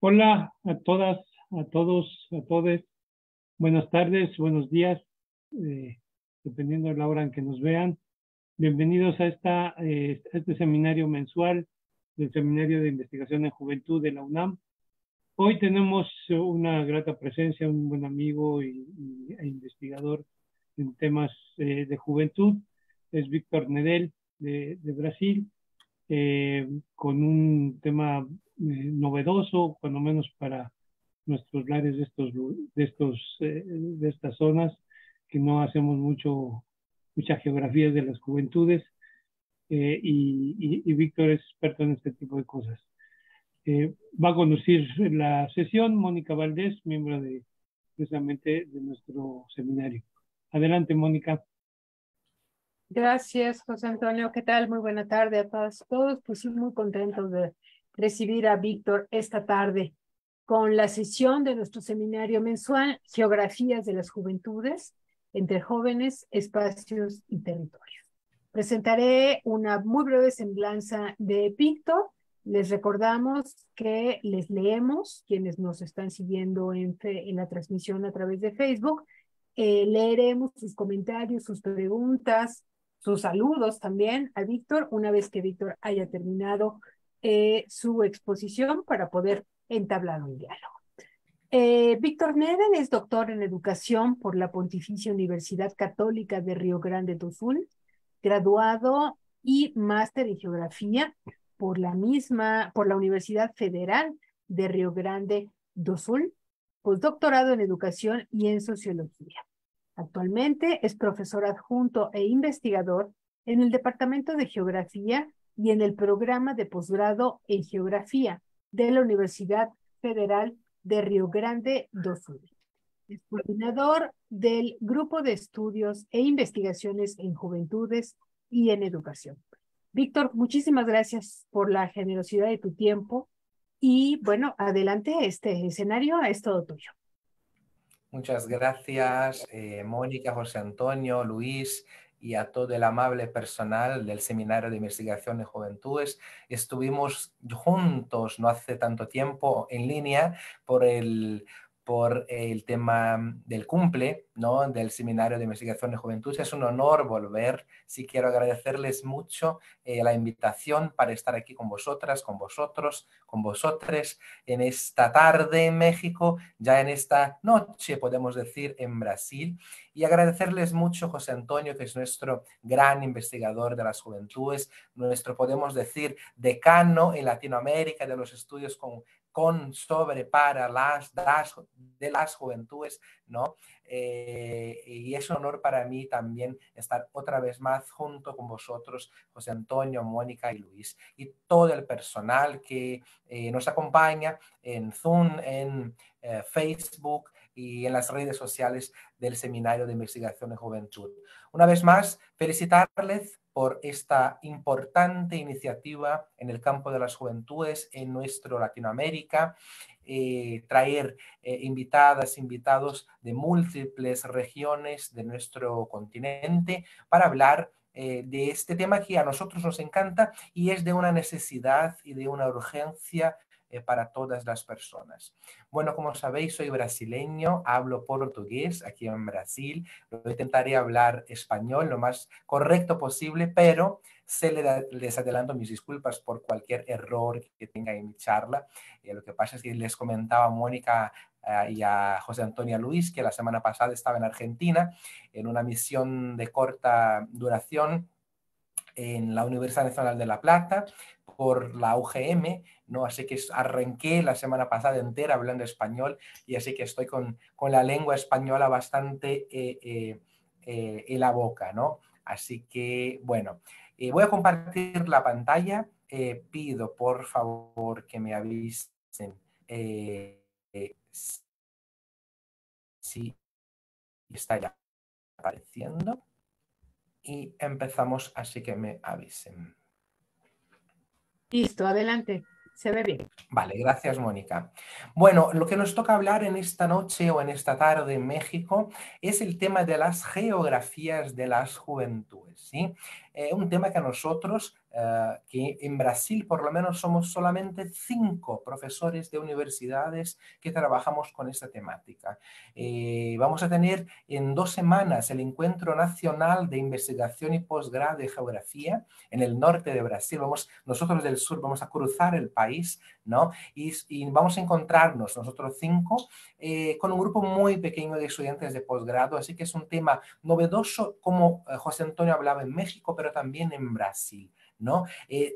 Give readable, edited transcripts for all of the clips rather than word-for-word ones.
Hola a todas, a todos, a todes. Buenas tardes, buenos días, dependiendo de la hora en que nos vean. Bienvenidos a este seminario mensual del Seminario de Investigación en Juventud de la UNAM. Hoy tenemos una grata presencia, un buen amigo e investigador en temas de juventud. Es Víctor Nedel de Brasil. Con un tema novedoso, cuando menos para nuestros lares de estas zonas, que no hacemos mucha geografía de las juventudes, y Víctor es experto en este tipo de cosas. Va a conducir la sesión Mónica Valdés, miembro precisamente de nuestro seminario. Adelante, Mónica. Gracias, José Antonio. ¿Qué tal? Muy buena tarde a todas y todos. Pues sí, muy contentos de recibir a Víctor esta tarde con la sesión de nuestro seminario mensual, Geografías de las Juventudes, entre jóvenes, espacios y territorios. Presentaré una muy breve semblanza de Víctor. Les recordamos que les leemos, quienes nos están siguiendo en la transmisión a través de Facebook. Leeremos sus comentarios, sus preguntas, sus saludos también a Víctor una vez que Víctor haya terminado su exposición para poder entablar un diálogo. Víctor Nedel es doctor en educación por la Pontificia Universidad Católica de Río Grande do Sul, graduado y máster en geografía por la Universidad Federal de Río Grande do Sul, postdoctorado en educación y en sociología. Actualmente es profesor adjunto e investigador en el Departamento de Geografía y en el programa de posgrado en Geografía de la Universidad Federal de Río Grande do Sul. Es coordinador del Grupo de Estudios e Investigaciones en Juventudes y en Educación. Víctor, muchísimas gracias por la generosidad de tu tiempo y bueno, adelante, este escenario es todo tuyo. Muchas gracias, Mónica, José Antonio, Luis y a todo el amable personal del Seminario de Investigación de Juventudes. Estuvimos juntos no hace tanto tiempo en línea por el tema del cumple, ¿no?, del Seminario de Investigación de Juventud. Es un honor volver. Sí, quiero agradecerles mucho la invitación para estar aquí con vosotras, con vosotros, con vosotres, en esta tarde en México, ya en esta noche, podemos decir, en Brasil. Y agradecerles mucho, José Antonio, que es nuestro gran investigador de las juventudes, nuestro, podemos decir, decano en Latinoamérica de los estudios para las juventudes, ¿no? Y es un honor para mí también estar otra vez más junto con vosotros, José Antonio, Mónica y Luis, y todo el personal que nos acompaña en Zoom, en Facebook y en las redes sociales del Seminario de Investigación de Juventud. Una vez más, felicitarles por esta importante iniciativa en el campo de las juventudes en nuestro Latinoamérica, traer invitados de múltiples regiones de nuestro continente para hablar de este tema que a nosotros nos encanta y es de una necesidad y de una urgencia para todas las personas. Bueno, como sabéis, soy brasileño, hablo portugués aquí en Brasil, intentaré hablar español lo más correcto posible, pero les adelanto mis disculpas por cualquier error que tenga en mi charla. Lo que pasa es que les comentaba a Mónica y a José Antonio Luis que la semana pasada estaba en Argentina en una misión de corta duración en la Universidad Nacional de La Plata por la UGM, ¿no? Así que arranqué la semana pasada entera hablando español y así que estoy con la lengua española bastante en la boca, ¿no? Así que, bueno, voy a compartir la pantalla. Pido, por favor, que me avisen si está ya apareciendo. Y empezamos, así que me avisen. Listo, adelante. Se ve bien. Vale, gracias, Mónica. Bueno, lo que nos toca hablar en esta noche o en esta tarde en México es el tema de las geografías de las juventudes, ¿sí? Un tema que a nosotros que en Brasil por lo menos somos solamente 5 profesores de universidades que trabajamos con esta temática. Vamos a tener en 2 semanas el Encuentro Nacional de Investigación y Posgrado de Geografía en el norte de Brasil. Nosotros del sur vamos a cruzar el país, ¿no? Y vamos a encontrarnos nosotros 5 con un grupo muy pequeño de estudiantes de posgrado, así que es un tema novedoso, como José Antonio hablaba en México, pero también en Brasil, ¿no?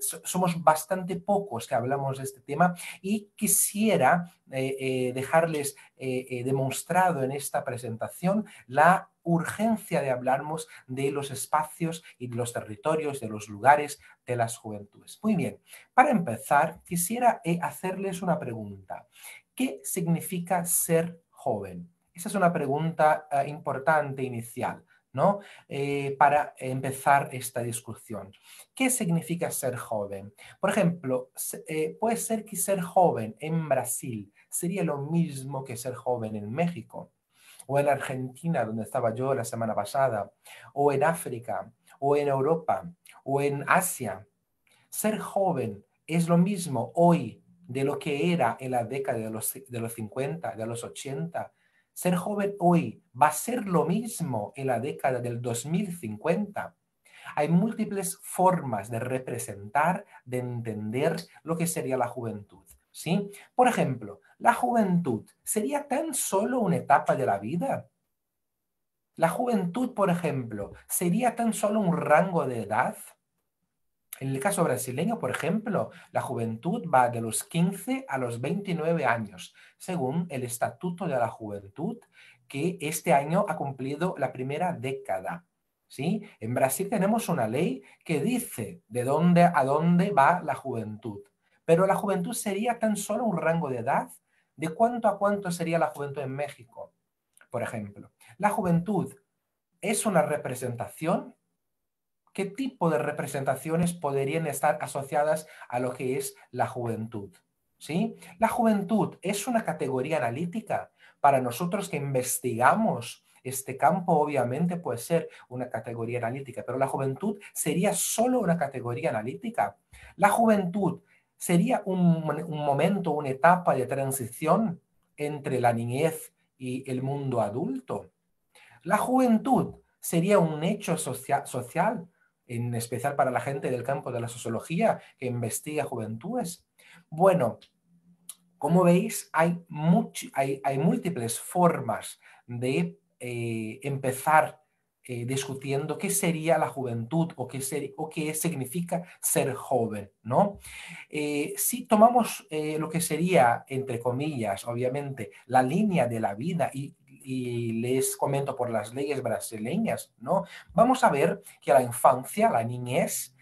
Somos bastante pocos que hablamos de este tema y quisiera dejarles demostrado en esta presentación la urgencia de hablarnos de los espacios y de los territorios, de los lugares de las juventudes. Muy bien, para empezar, quisiera hacerles una pregunta. ¿Qué significa ser joven? Esa es una pregunta importante inicial, ¿no? Para empezar esta discusión. ¿Qué significa ser joven? Por ejemplo, puede ser que ser joven en Brasil sería lo mismo que ser joven en México, o en Argentina, donde estaba yo la semana pasada, o en África, o en Europa, o en Asia. Ser joven es lo mismo hoy de lo que era en la década de los 50, de los 80. Ser joven hoy va a ser lo mismo en la década del 2050. Hay múltiples formas de representar, de entender lo que sería la juventud, ¿sí? Por ejemplo, la juventud sería tan solo una etapa de la vida. La juventud, por ejemplo, sería tan solo un rango de edad. En el caso brasileño, por ejemplo, la juventud va de los 15 a los 29 años, según el Estatuto de la Juventud, que este año ha cumplido la primera década. ¿Sí? En Brasil tenemos una ley que dice de dónde a dónde va la juventud, pero la juventud sería tan solo un rango de edad. ¿De cuánto a cuánto sería la juventud en México, por ejemplo? La juventud es una representación. ¿Qué tipo de representaciones podrían estar asociadas a lo que es la juventud? ¿Sí? La juventud es una categoría analítica. Para nosotros que investigamos este campo, obviamente puede ser una categoría analítica, pero la juventud sería solo una categoría analítica. La juventud sería un momento, una etapa de transición entre la niñez y el mundo adulto. La juventud sería un hecho social, en especial para la gente del campo de la sociología que investiga juventudes. Bueno, como veis, hay múltiples formas de empezar discutiendo qué sería la juventud o qué significa ser joven, ¿no? Si tomamos lo que sería, entre comillas, obviamente, la línea de la vida y les comento por las leyes brasileñas, ¿no? Vamos a ver que la infancia, la niñez,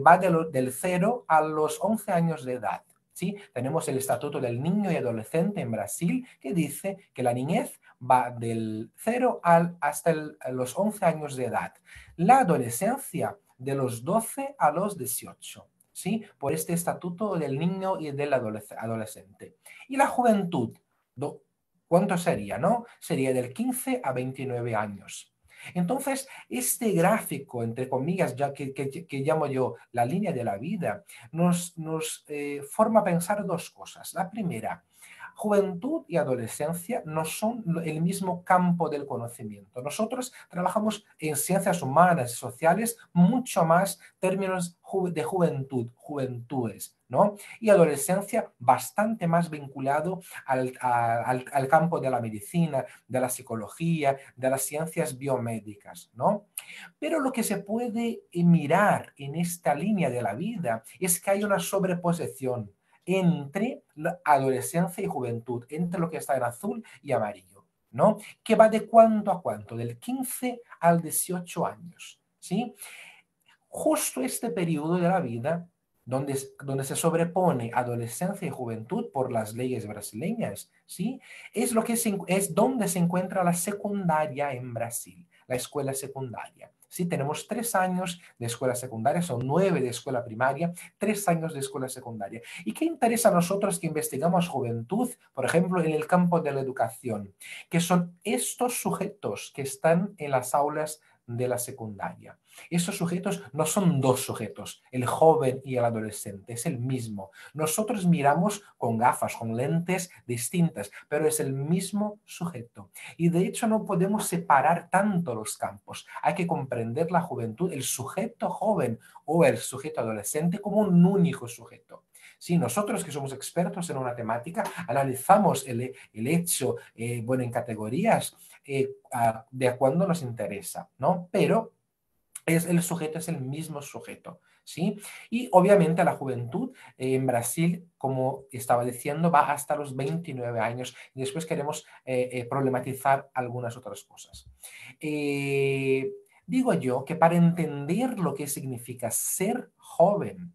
va del 0 a los 11 años de edad. ¿Sí? Tenemos el Estatuto del Niño y Adolescente en Brasil que dice que la niñez va del 0 hasta los 11 años de edad. La adolescencia de los 12 a los 18. ¿Sí? Por este Estatuto del Niño y del Adolescente. Y la juventud, ¿cuánto sería, no? Sería del 15 a 29 años. Entonces, este gráfico, entre comillas, ya que llamo yo la línea de la vida, nos forma a pensar dos cosas. La primera, juventud y adolescencia no son el mismo campo del conocimiento. Nosotros trabajamos en ciencias humanas y sociales mucho más términos de juventud, juventudes, ¿no? Y adolescencia bastante más vinculado al campo de la medicina, de la psicología, de las ciencias biomédicas, ¿no? Pero lo que se puede mirar en esta línea de la vida es que hay una sobreposición entre la adolescencia y juventud, entre lo que está en azul y amarillo, ¿no? Que va de cuánto a cuánto, del 15 al 18 años, ¿sí? Justo este periodo de la vida donde se sobrepone adolescencia y juventud por las leyes brasileñas, ¿sí? Es donde se encuentra la secundaria en Brasil, la escuela secundaria. Sí, tenemos 3 años de escuela secundaria, son 9 de escuela primaria, 3 años de escuela secundaria. ¿Y qué interesa a nosotros que investigamos juventud, por ejemplo, en el campo de la educación? Que son estos sujetos que están en las aulas de la secundaria. Estos sujetos no son dos sujetos, el joven y el adolescente, es el mismo. Nosotros miramos con gafas, con lentes distintas, pero es el mismo sujeto. Y de hecho no podemos separar tanto los campos. Hay que comprender la juventud, el sujeto joven o el sujeto adolescente como un único sujeto. Sí, nosotros que somos expertos en una temática, analizamos el hecho bueno, en categorías de cuando nos interesa, ¿no? Pero el sujeto es el mismo sujeto, ¿sí? Y obviamente la juventud en Brasil, como estaba diciendo, va hasta los 29 años y después queremos problematizar algunas otras cosas. Digo yo que para entender lo que significa ser joven,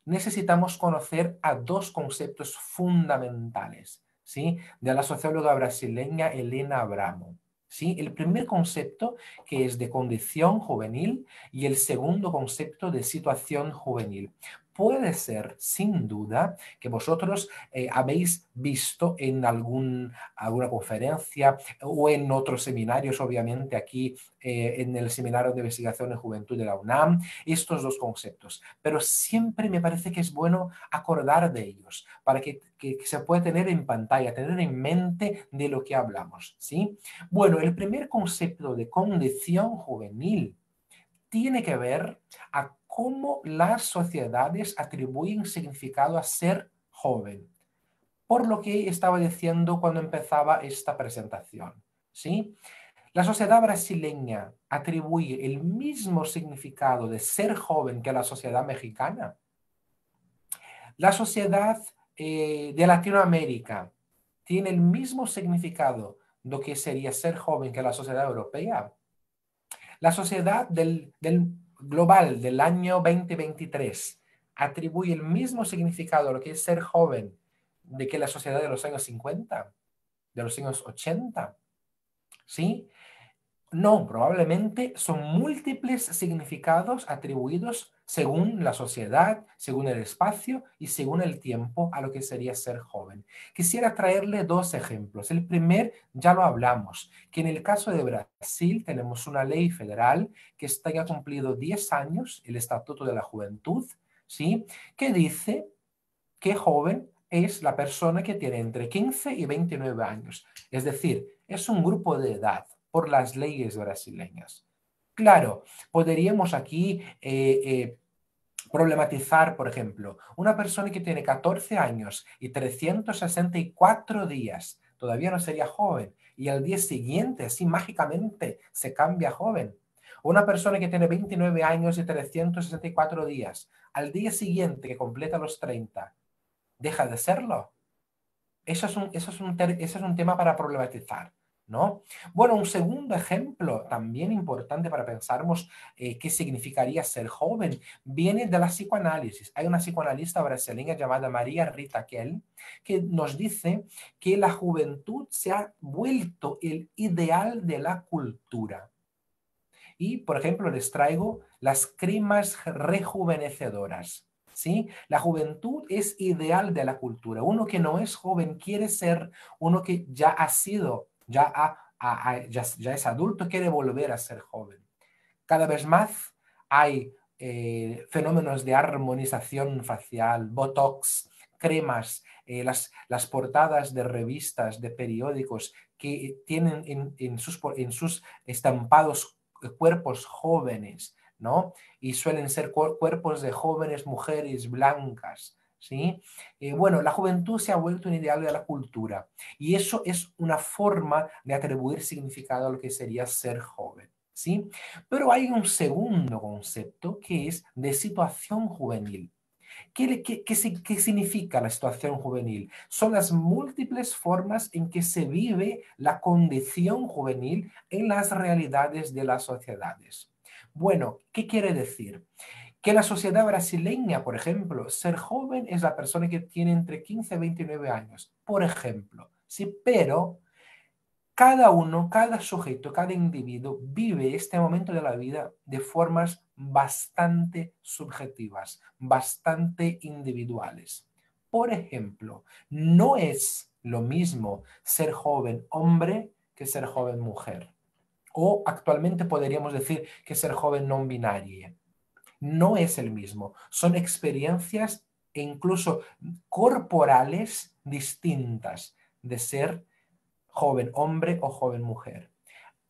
necesitamos conocer a dos conceptos fundamentales, ¿sí? De la socióloga brasileña Helena Abramo. ¿Sí? El primer concepto que es de condición juvenil y el segundo concepto de situación juvenil. Puede ser, sin duda, que vosotros habéis visto en alguna conferencia o en otros seminarios, obviamente aquí en el Seminario de Investigación en Juventud de la UNAM, estos dos conceptos. Pero siempre me parece que es bueno acordar de ellos para que se pueda tener en pantalla, tener en mente de lo que hablamos, ¿sí? Bueno, el primer concepto de condición juvenil tiene que ver a cómo las sociedades atribuyen significado a ser joven. Por lo que estaba diciendo cuando empezaba esta presentación, ¿sí? La sociedad brasileña atribuye el mismo significado de ser joven que la sociedad mexicana. La sociedad de Latinoamérica tiene el mismo significado de lo que sería ser joven que la sociedad europea. La sociedad del global del año 2023 atribuye el mismo significado a lo que es ser joven de que la sociedad de los años 50, de los años 80. ¿Sí? No, probablemente son múltiples significados atribuidos según la sociedad, según el espacio y según el tiempo a lo que sería ser joven. Quisiera traerle dos ejemplos. El primer, ya lo hablamos, que en el caso de Brasil tenemos una ley federal que ya ha cumplido 10 años, el Estatuto de la Juventud, ¿sí? Que dice que joven es la persona que tiene entre 15 y 29 años. Es decir, es un grupo de edad por las leyes brasileñas. Claro, podríamos aquí problematizar, por ejemplo, una persona que tiene 14 años y 364 días, todavía no sería joven, y al día siguiente, así mágicamente, se cambia joven. Una persona que tiene 29 años y 364 días, al día siguiente que completa los 30, deja de serlo. Eso es un tema para problematizar, ¿no? Bueno, un segundo ejemplo también importante para pensarmos qué significaría ser joven viene de la psicoanálisis. Hay una psicoanalista brasileña llamada María Rita Kell que nos dice que la juventud se ha vuelto el ideal de la cultura. Y, por ejemplo, les traigo las cremas rejuvenecedoras. ¿Sí? La juventud es ideal de la cultura. Uno que no es joven quiere ser, uno que ya ha sido, ya es adulto, quiere volver a ser joven. Cada vez más hay fenómenos de armonización facial, botox, cremas, las portadas de revistas, de periódicos que tienen en sus estampados cuerpos jóvenes, ¿no? Y suelen ser cuerpos de jóvenes mujeres blancas, ¿sí? Bueno, la juventud se ha vuelto un ideal de la cultura y eso es una forma de atribuir significado a lo que sería ser joven, ¿sí? Pero hay un segundo concepto que es de situación juvenil. ¿Qué significa la situación juvenil? Son las múltiples formas en que se vive la condición juvenil en las realidades de las sociedades. Bueno, ¿qué quiere decir? Que en la sociedad brasileña, por ejemplo, ser joven es la persona que tiene entre 15 y 29 años, por ejemplo. Sí, pero cada uno, cada sujeto, cada individuo vive este momento de la vida de formas bastante subjetivas, bastante individuales. Por ejemplo, no es lo mismo ser joven hombre que ser joven mujer. O actualmente podríamos decir que ser joven no binario. No es el mismo. Son experiencias e incluso corporales distintas de ser joven hombre o joven mujer.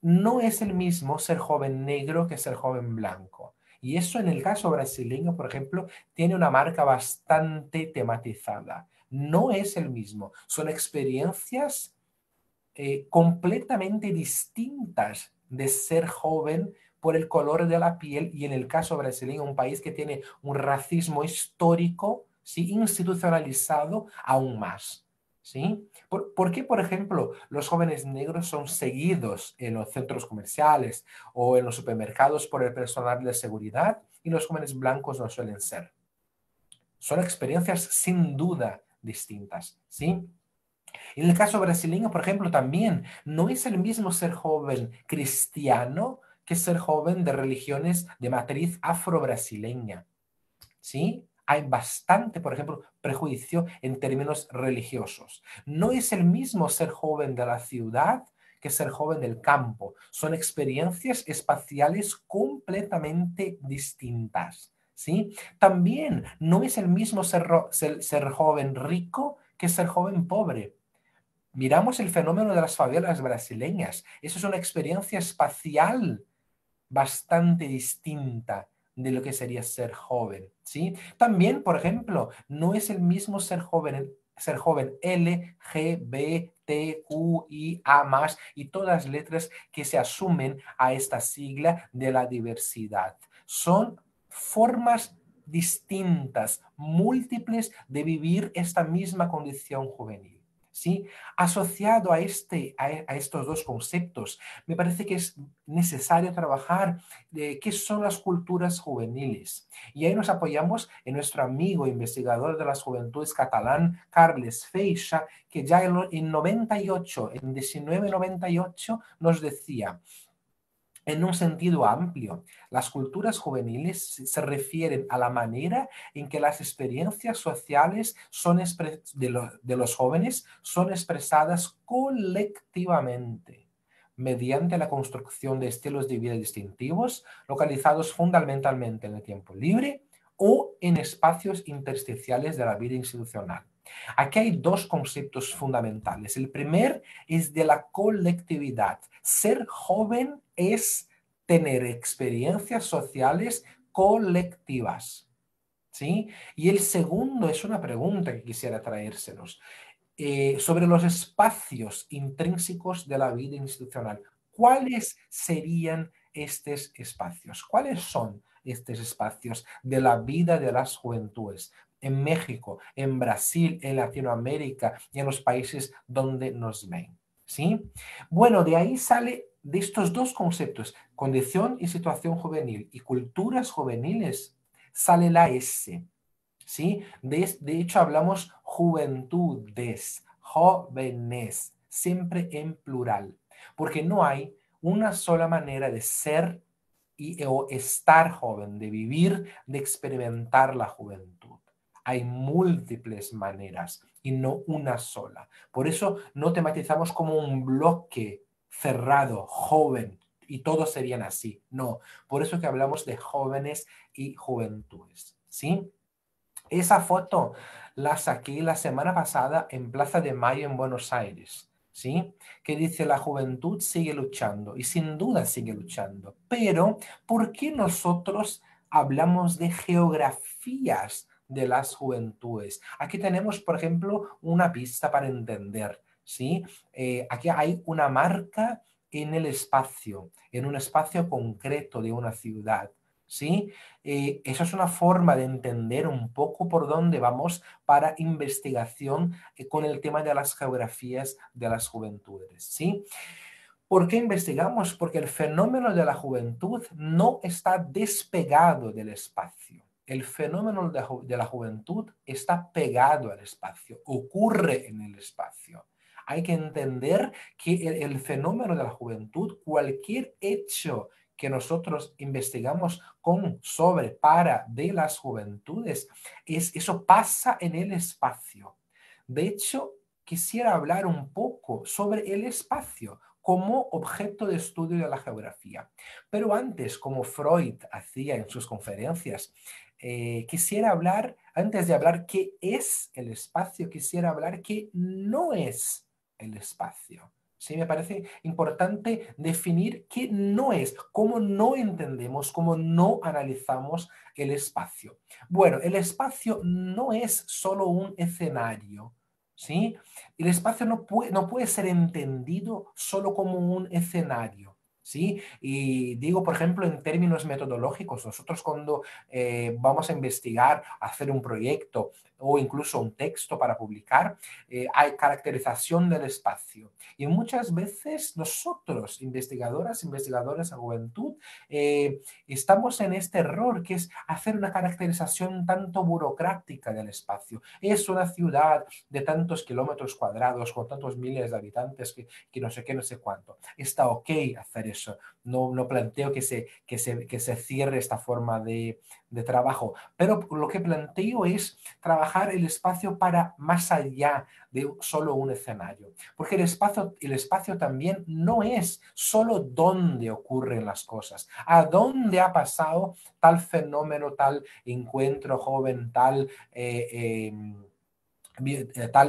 No es el mismo ser joven negro que ser joven blanco. Y eso en el caso brasileño, por ejemplo, tiene una marca bastante tematizada. No es el mismo. Son experiencias completamente distintas de ser joven por el color de la piel y en el caso brasileño, un país que tiene un racismo histórico, ¿sí? Institucionalizado aún más. ¿Sí? ¿Por qué, por ejemplo, los jóvenes negros son seguidos en los centros comerciales o en los supermercados por el personal de seguridad y los jóvenes blancos no suelen ser? Son experiencias sin duda distintas, ¿sí? En el caso brasileño, por ejemplo, también no es el mismo ser joven cristiano que ser joven de religiones de matriz afro-brasileña. ¿Sí? Hay bastante, por ejemplo, prejuicio en términos religiosos. No es el mismo ser joven de la ciudad que ser joven del campo. Son experiencias espaciales completamente distintas. ¿Sí? También no es el mismo ser joven rico que ser joven pobre. Miramos el fenómeno de las favelas brasileñas. Eso es una experiencia espacial bastante distinta de lo que sería ser joven, ¿sí? También, por ejemplo, no es el mismo ser joven L, G, B, T, Q, I, A más y todas las letras que se asumen a esta sigla de la diversidad. Son formas distintas, múltiples de vivir esta misma condición juvenil. ¿Sí? Asociado a estos dos conceptos, me parece que es necesario trabajar de qué son las culturas juveniles. Y ahí nos apoyamos en nuestro amigo investigador de las juventudes catalán, Carles Feixa, que ya en 98, en 1998, nos decía: en un sentido amplio, las culturas juveniles se refieren a la manera en que las experiencias sociales de los jóvenes son expresadas colectivamente mediante la construcción de estilos de vida distintivos localizados fundamentalmente en el tiempo libre o en espacios intersticiales de la vida institucional. Aquí hay dos conceptos fundamentales. El primer es de la colectividad. Ser joven es tener experiencias sociales colectivas, ¿sí? Y el segundo es una pregunta que quisiera traérselos sobre los espacios intrínsecos de la vida institucional. ¿Cuáles serían estos espacios? ¿Cuáles son estos espacios de la vida de las juventudes? En México, en Brasil, en Latinoamérica y en los países donde nos ven. ¿Sí? Bueno, de ahí sale de estos dos conceptos, condición y situación juvenil y culturas juveniles, sale la S. ¿Sí? De hecho, hablamos juventudes, jóvenes, siempre en plural, porque no hay una sola manera de ser o estar joven, de vivir, de experimentar la juventud. Hay múltiples maneras y no una sola. Por eso no tematizamos como un bloque cerrado, joven, y todos serían así. No, por eso que hablamos de jóvenes y juventudes. ¿Sí? Esa foto la saqué la semana pasada en Plaza de Mayo en Buenos Aires, ¿sí? Que dice: la juventud sigue luchando y sin duda sigue luchando. Pero, ¿por qué nosotros hablamos de geografías de las juventudes? Aquí tenemos, por ejemplo, una pista para entender, ¿sí? Aquí hay una marca en el espacio, en un espacio concreto de una ciudad. ¿Sí? Eso es una forma de entender un poco por dónde vamos para investigación con el tema de las geografías de las juventudes. ¿Sí? ¿Por qué investigamos? Porque el fenómeno de la juventud no está despegado del espacio. El fenómeno de la juventud está pegado al espacio, ocurre en el espacio. Hay que entender que el fenómeno de la juventud, cualquier hecho que nosotros investigamos de las juventudes, eso pasa en el espacio. De hecho, quisiera hablar un poco sobre el espacio. como objeto de estudio de la geografía. Pero antes, como Freud hacía en sus conferencias, quisiera hablar, antes de hablar qué es el espacio, quisiera hablar qué no es el espacio. Sí, me parece importante definir qué no es, cómo no entendemos, cómo no analizamos el espacio. Bueno, el espacio no es solo un escenario, ¿sí? El espacio no puede ser entendido solo como un escenario, ¿sí? Y digo, por ejemplo, en términos metodológicos, nosotros cuando vamos a investigar, hacer un proyecto o incluso un texto para publicar, hay caracterización del espacio. Y muchas veces nosotros, investigadores de juventud, estamos en este error que es hacer una caracterización tanto burocrática del espacio. Es una ciudad de tantos kilómetros cuadrados, con tantos miles de habitantes, que no sé qué, no sé cuánto. Está ok hacer eso. No planteo que se cierre esta forma de trabajo, pero lo que planteo es trabajar el espacio para más allá de solo un escenario, porque el espacio también no es solo dónde ocurren las cosas, a dónde ha pasado tal fenómeno, tal encuentro joven, tal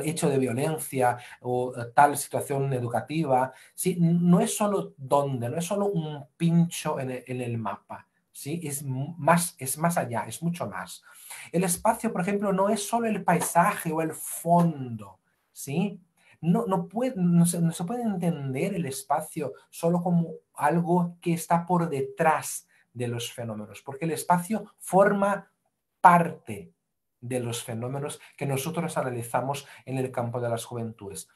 hecho de violencia o tal situación educativa. ¿Sí? No es solo dónde, no es solo un pincho en el mapa. ¿Sí? Es más allá, es mucho más. El espacio, por ejemplo, no es solo el paisaje o el fondo. ¿Sí? No se puede entender el espacio solo como algo que está por detrás de los fenómenos, porque el espacio forma parte de los fenómenos que nosotros analizamos en el campo de las juventudes.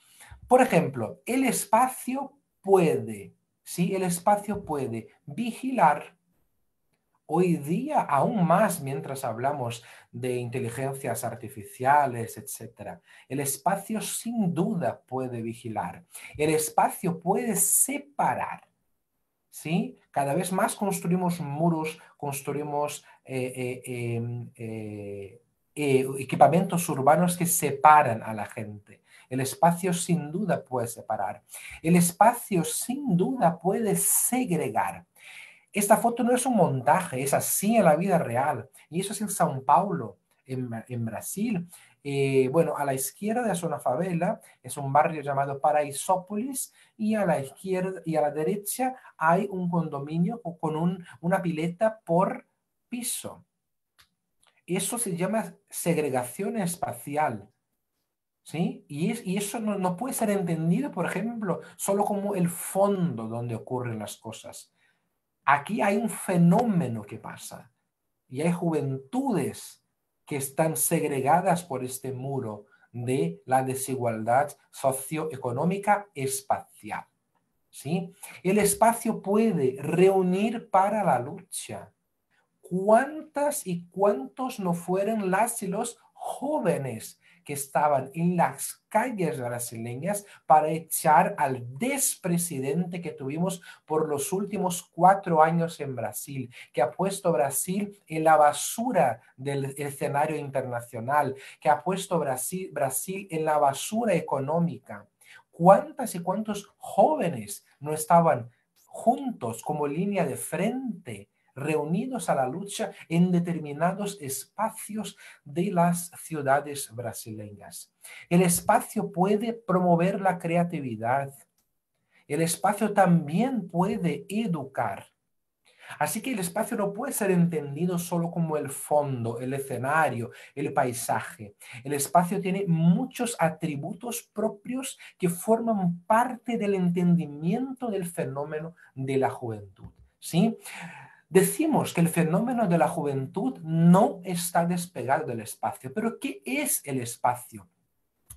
Por ejemplo, el espacio puede, ¿sí? El espacio puede vigilar. Hoy día, aún más mientras hablamos de inteligencias artificiales, etc., el espacio sin duda puede vigilar. El espacio puede separar. ¿Sí? Cada vez más construimos muros, construimos equipamientos urbanos que separan a la gente. El espacio sin duda puede separar. El espacio sin duda puede segregar. Esta foto no es un montaje, es así en la vida real. Y eso es en São Paulo, en Brasil. Bueno, a la izquierda es una favela, es un barrio llamado Paraisópolis, y a la izquierda y a la derecha hay un condominio con una pileta por piso. Eso se llama segregación espacial. ¿Sí? Y eso no puede ser entendido, por ejemplo, solo como el fondo donde ocurren las cosas. Aquí hay un fenómeno que pasa y hay juventudes que están segregadas por este muro de la desigualdad socioeconómica espacial. ¿Sí? El espacio puede reunir para la lucha. ¿Cuántas y cuántos no fueron las y los jóvenes que estaban en las calles brasileñas para echar al despresidente que tuvimos por los últimos 4 años en Brasil, que ha puesto Brasil en la basura del escenario internacional, que ha puesto Brasil en la basura económica? ¿Cuántas y cuántos jóvenes no estaban juntos como línea de frente, reunidos a la lucha en determinados espacios de las ciudades brasileñas? El espacio puede promover la creatividad. El espacio también puede educar. Así que el espacio no puede ser entendido solo como el fondo, el escenario, el paisaje. El espacio tiene muchos atributos propios que forman parte del entendimiento del fenómeno de la juventud. ¿Sí? Decimos que el fenómeno de la juventud no está despegado del espacio, pero ¿qué es el espacio?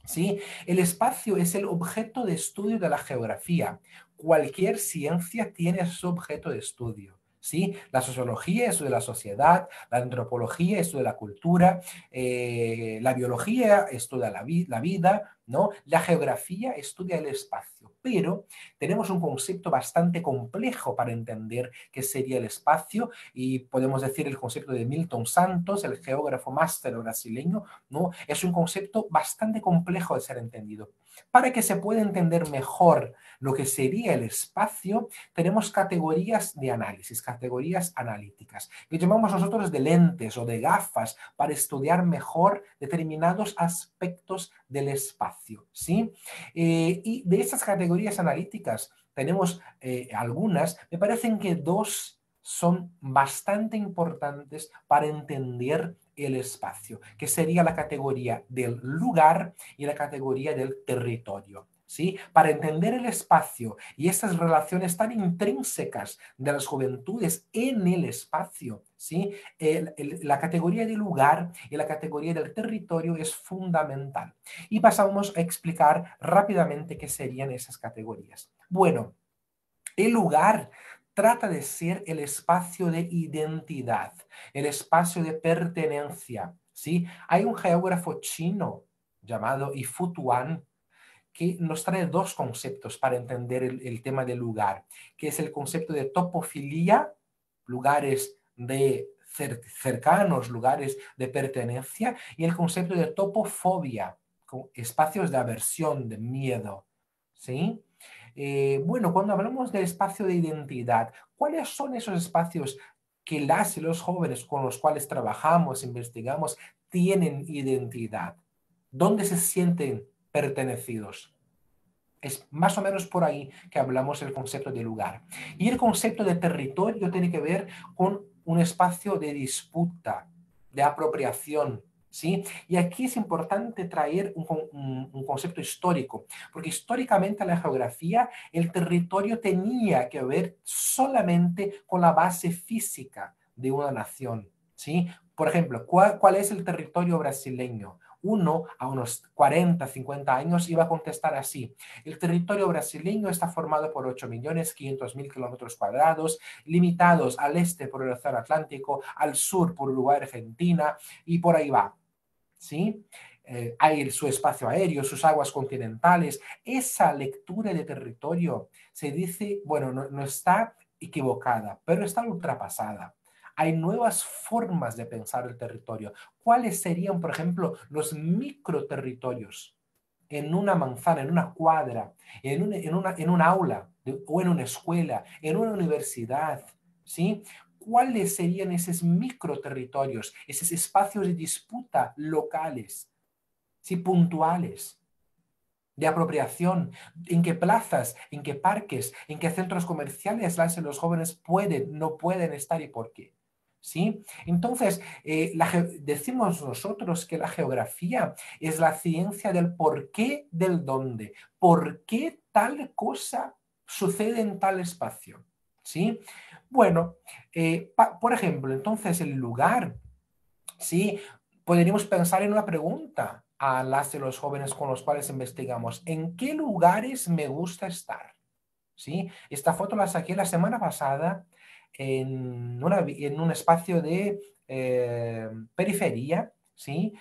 ¿Sí? El espacio es el objeto de estudio de la geografía. Cualquier ciencia tiene su objeto de estudio. ¿Sí? La sociología estudia la sociedad, la antropología estudia la cultura, la biología estudia la vida, ¿no? La geografía estudia el espacio. Pero tenemos un concepto bastante complejo para entender qué sería el espacio, y podemos decir el concepto de Milton Santos, el geógrafo máster brasileño, ¿no? Es un concepto bastante complejo de ser entendido. Para que se pueda entender mejor lo que sería el espacio, tenemos categorías de análisis, categorías analíticas, que llamamos nosotros de lentes o de gafas para estudiar mejor determinados aspectos del espacio, ¿sí? Y de estas categorías analíticas tenemos algunas, me parecen que dos son bastante importantes para entender el espacio, que sería la categoría del lugar y la categoría del territorio. ¿Sí? Para entender el espacio y estas relaciones tan intrínsecas de las juventudes en el espacio, ¿sí? La categoría del lugar y la categoría del territorio es fundamental. Y pasamos a explicar rápidamente qué serían esas categorías. Bueno, el lugar trata de ser el espacio de identidad, el espacio de pertenencia, ¿sí? Hay un geógrafo chino llamado Yifu Tuan que nos trae dos conceptos para entender el tema del lugar, que es el concepto de topofilia, lugares de cercanos, lugares de pertenencia, y el concepto de topofobia, espacios de aversión, de miedo, ¿sí? Bueno, cuando hablamos del espacio de identidad, ¿cuáles son esos espacios que las y los jóvenes con los cuales trabajamos, investigamos, tienen identidad? ¿Dónde se sienten pertenecidos? Es más o menos por ahí que hablamos del concepto de lugar. Y el concepto de territorio tiene que ver con un espacio de disputa, de apropiación, ¿sí? Y aquí es importante traer un concepto histórico, porque históricamente en la geografía el territorio tenía que ver solamente con la base física de una nación, ¿sí? Por ejemplo, ¿cuál es el territorio brasileño? Uno a unos 40, 50 años iba a contestar así: el territorio brasileño está formado por 8.500.000 kilómetros cuadrados, limitados al este por el Océano Atlántico, al sur por Uruguay, Argentina, y por ahí va, ¿sí? Hay su espacio aéreo, sus aguas continentales. Esa lectura de territorio se dice, bueno, no está equivocada, pero está ultrapasada. Hay nuevas formas de pensar el territorio. ¿Cuáles serían, por ejemplo, los microterritorios? En una manzana, en una cuadra, en un aula o en una escuela, en una universidad, ¿sí? ¿Cuáles serían esos microterritorios, esos espacios de disputa locales, ¿sí? Puntuales, de apropiación? ¿En qué plazas, en qué parques, en qué centros comerciales los jóvenes pueden, no pueden estar y por qué? ¿Sí? Entonces, decimos nosotros que la geografía es la ciencia del por qué, del dónde. ¿Por qué tal cosa sucede en tal espacio? ¿Sí? Bueno, por ejemplo, entonces el lugar, ¿sí? Podríamos pensar en una pregunta a las de los jóvenes con los cuales investigamos: ¿en qué lugares me gusta estar? ¿Sí? Esta foto la saqué la semana pasada en un espacio de periferia, ¿sí?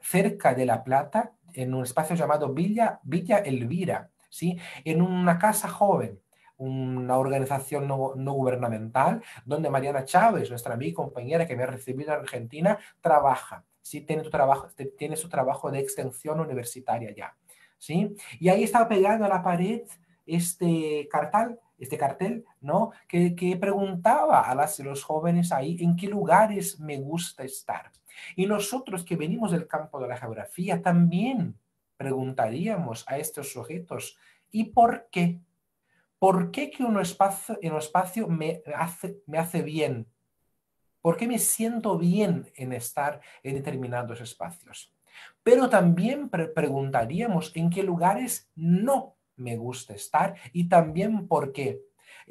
Cerca de La Plata, en un espacio llamado Villa Elvira, ¿sí? En una casa joven, una organización no gubernamental, donde Mariana Chávez, nuestra amiga y compañera que me ha recibido en Argentina, trabaja, ¿sí? Tiene su trabajo de extensión universitaria ya, ¿sí? Y ahí estaba pegado a la pared este cartel, ¿no? Que preguntaba a los jóvenes ahí en qué lugares me gusta estar. Y nosotros que venimos del campo de la geografía también preguntaríamos a estos sujetos: ¿y por qué? ¿Por qué que un espacio me hace bien? ¿Por qué me siento bien en estar en determinados espacios? Pero también preguntaríamos en qué lugares no me gusta estar y también por qué.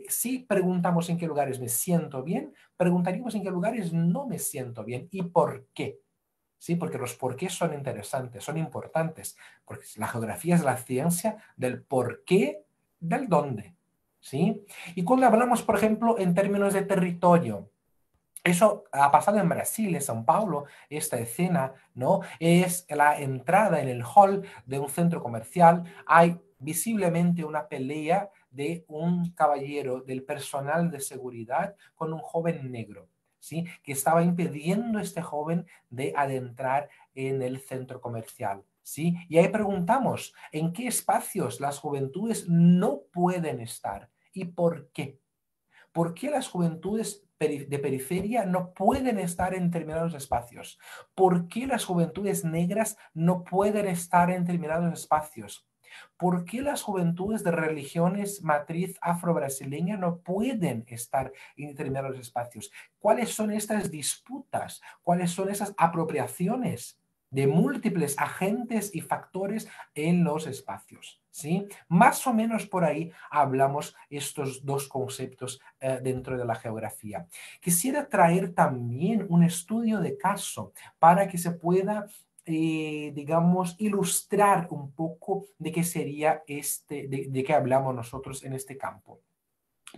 Si preguntamos en qué lugares me siento bien, preguntaríamos en qué lugares no me siento bien y por qué. Sí, porque los porqués son interesantes, son importantes, porque la geografía es la ciencia del por qué, del dónde. ¿Sí? Y cuando hablamos, por ejemplo, en términos de territorio, eso ha pasado en Brasil, en São Paulo, esta escena, ¿no? Es la entrada en el hall de un centro comercial. Hay visiblemente una pelea de un caballero del personal de seguridad con un joven negro, ¿sí? Que estaba impidiendo a este joven de adentrar en el centro comercial, ¿sí? Y ahí preguntamos, ¿en qué espacios las juventudes no pueden estar? ¿Y por qué? ¿Por qué las juventudes de periferia no pueden estar en determinados espacios? ¿Por qué las juventudes negras no pueden estar en determinados espacios? ¿Por qué las juventudes de religiones matriz afro-brasileña no pueden estar en determinados espacios? ¿Cuáles son estas disputas? ¿Cuáles son esas apropiaciones de múltiples agentes y factores en los espacios? ¿Sí? Más o menos por ahí hablamos estos dos conceptos dentro de la geografía. Quisiera traer también un estudio de caso para que se pueda digamos, ilustrar un poco de qué sería de qué hablamos nosotros en este campo.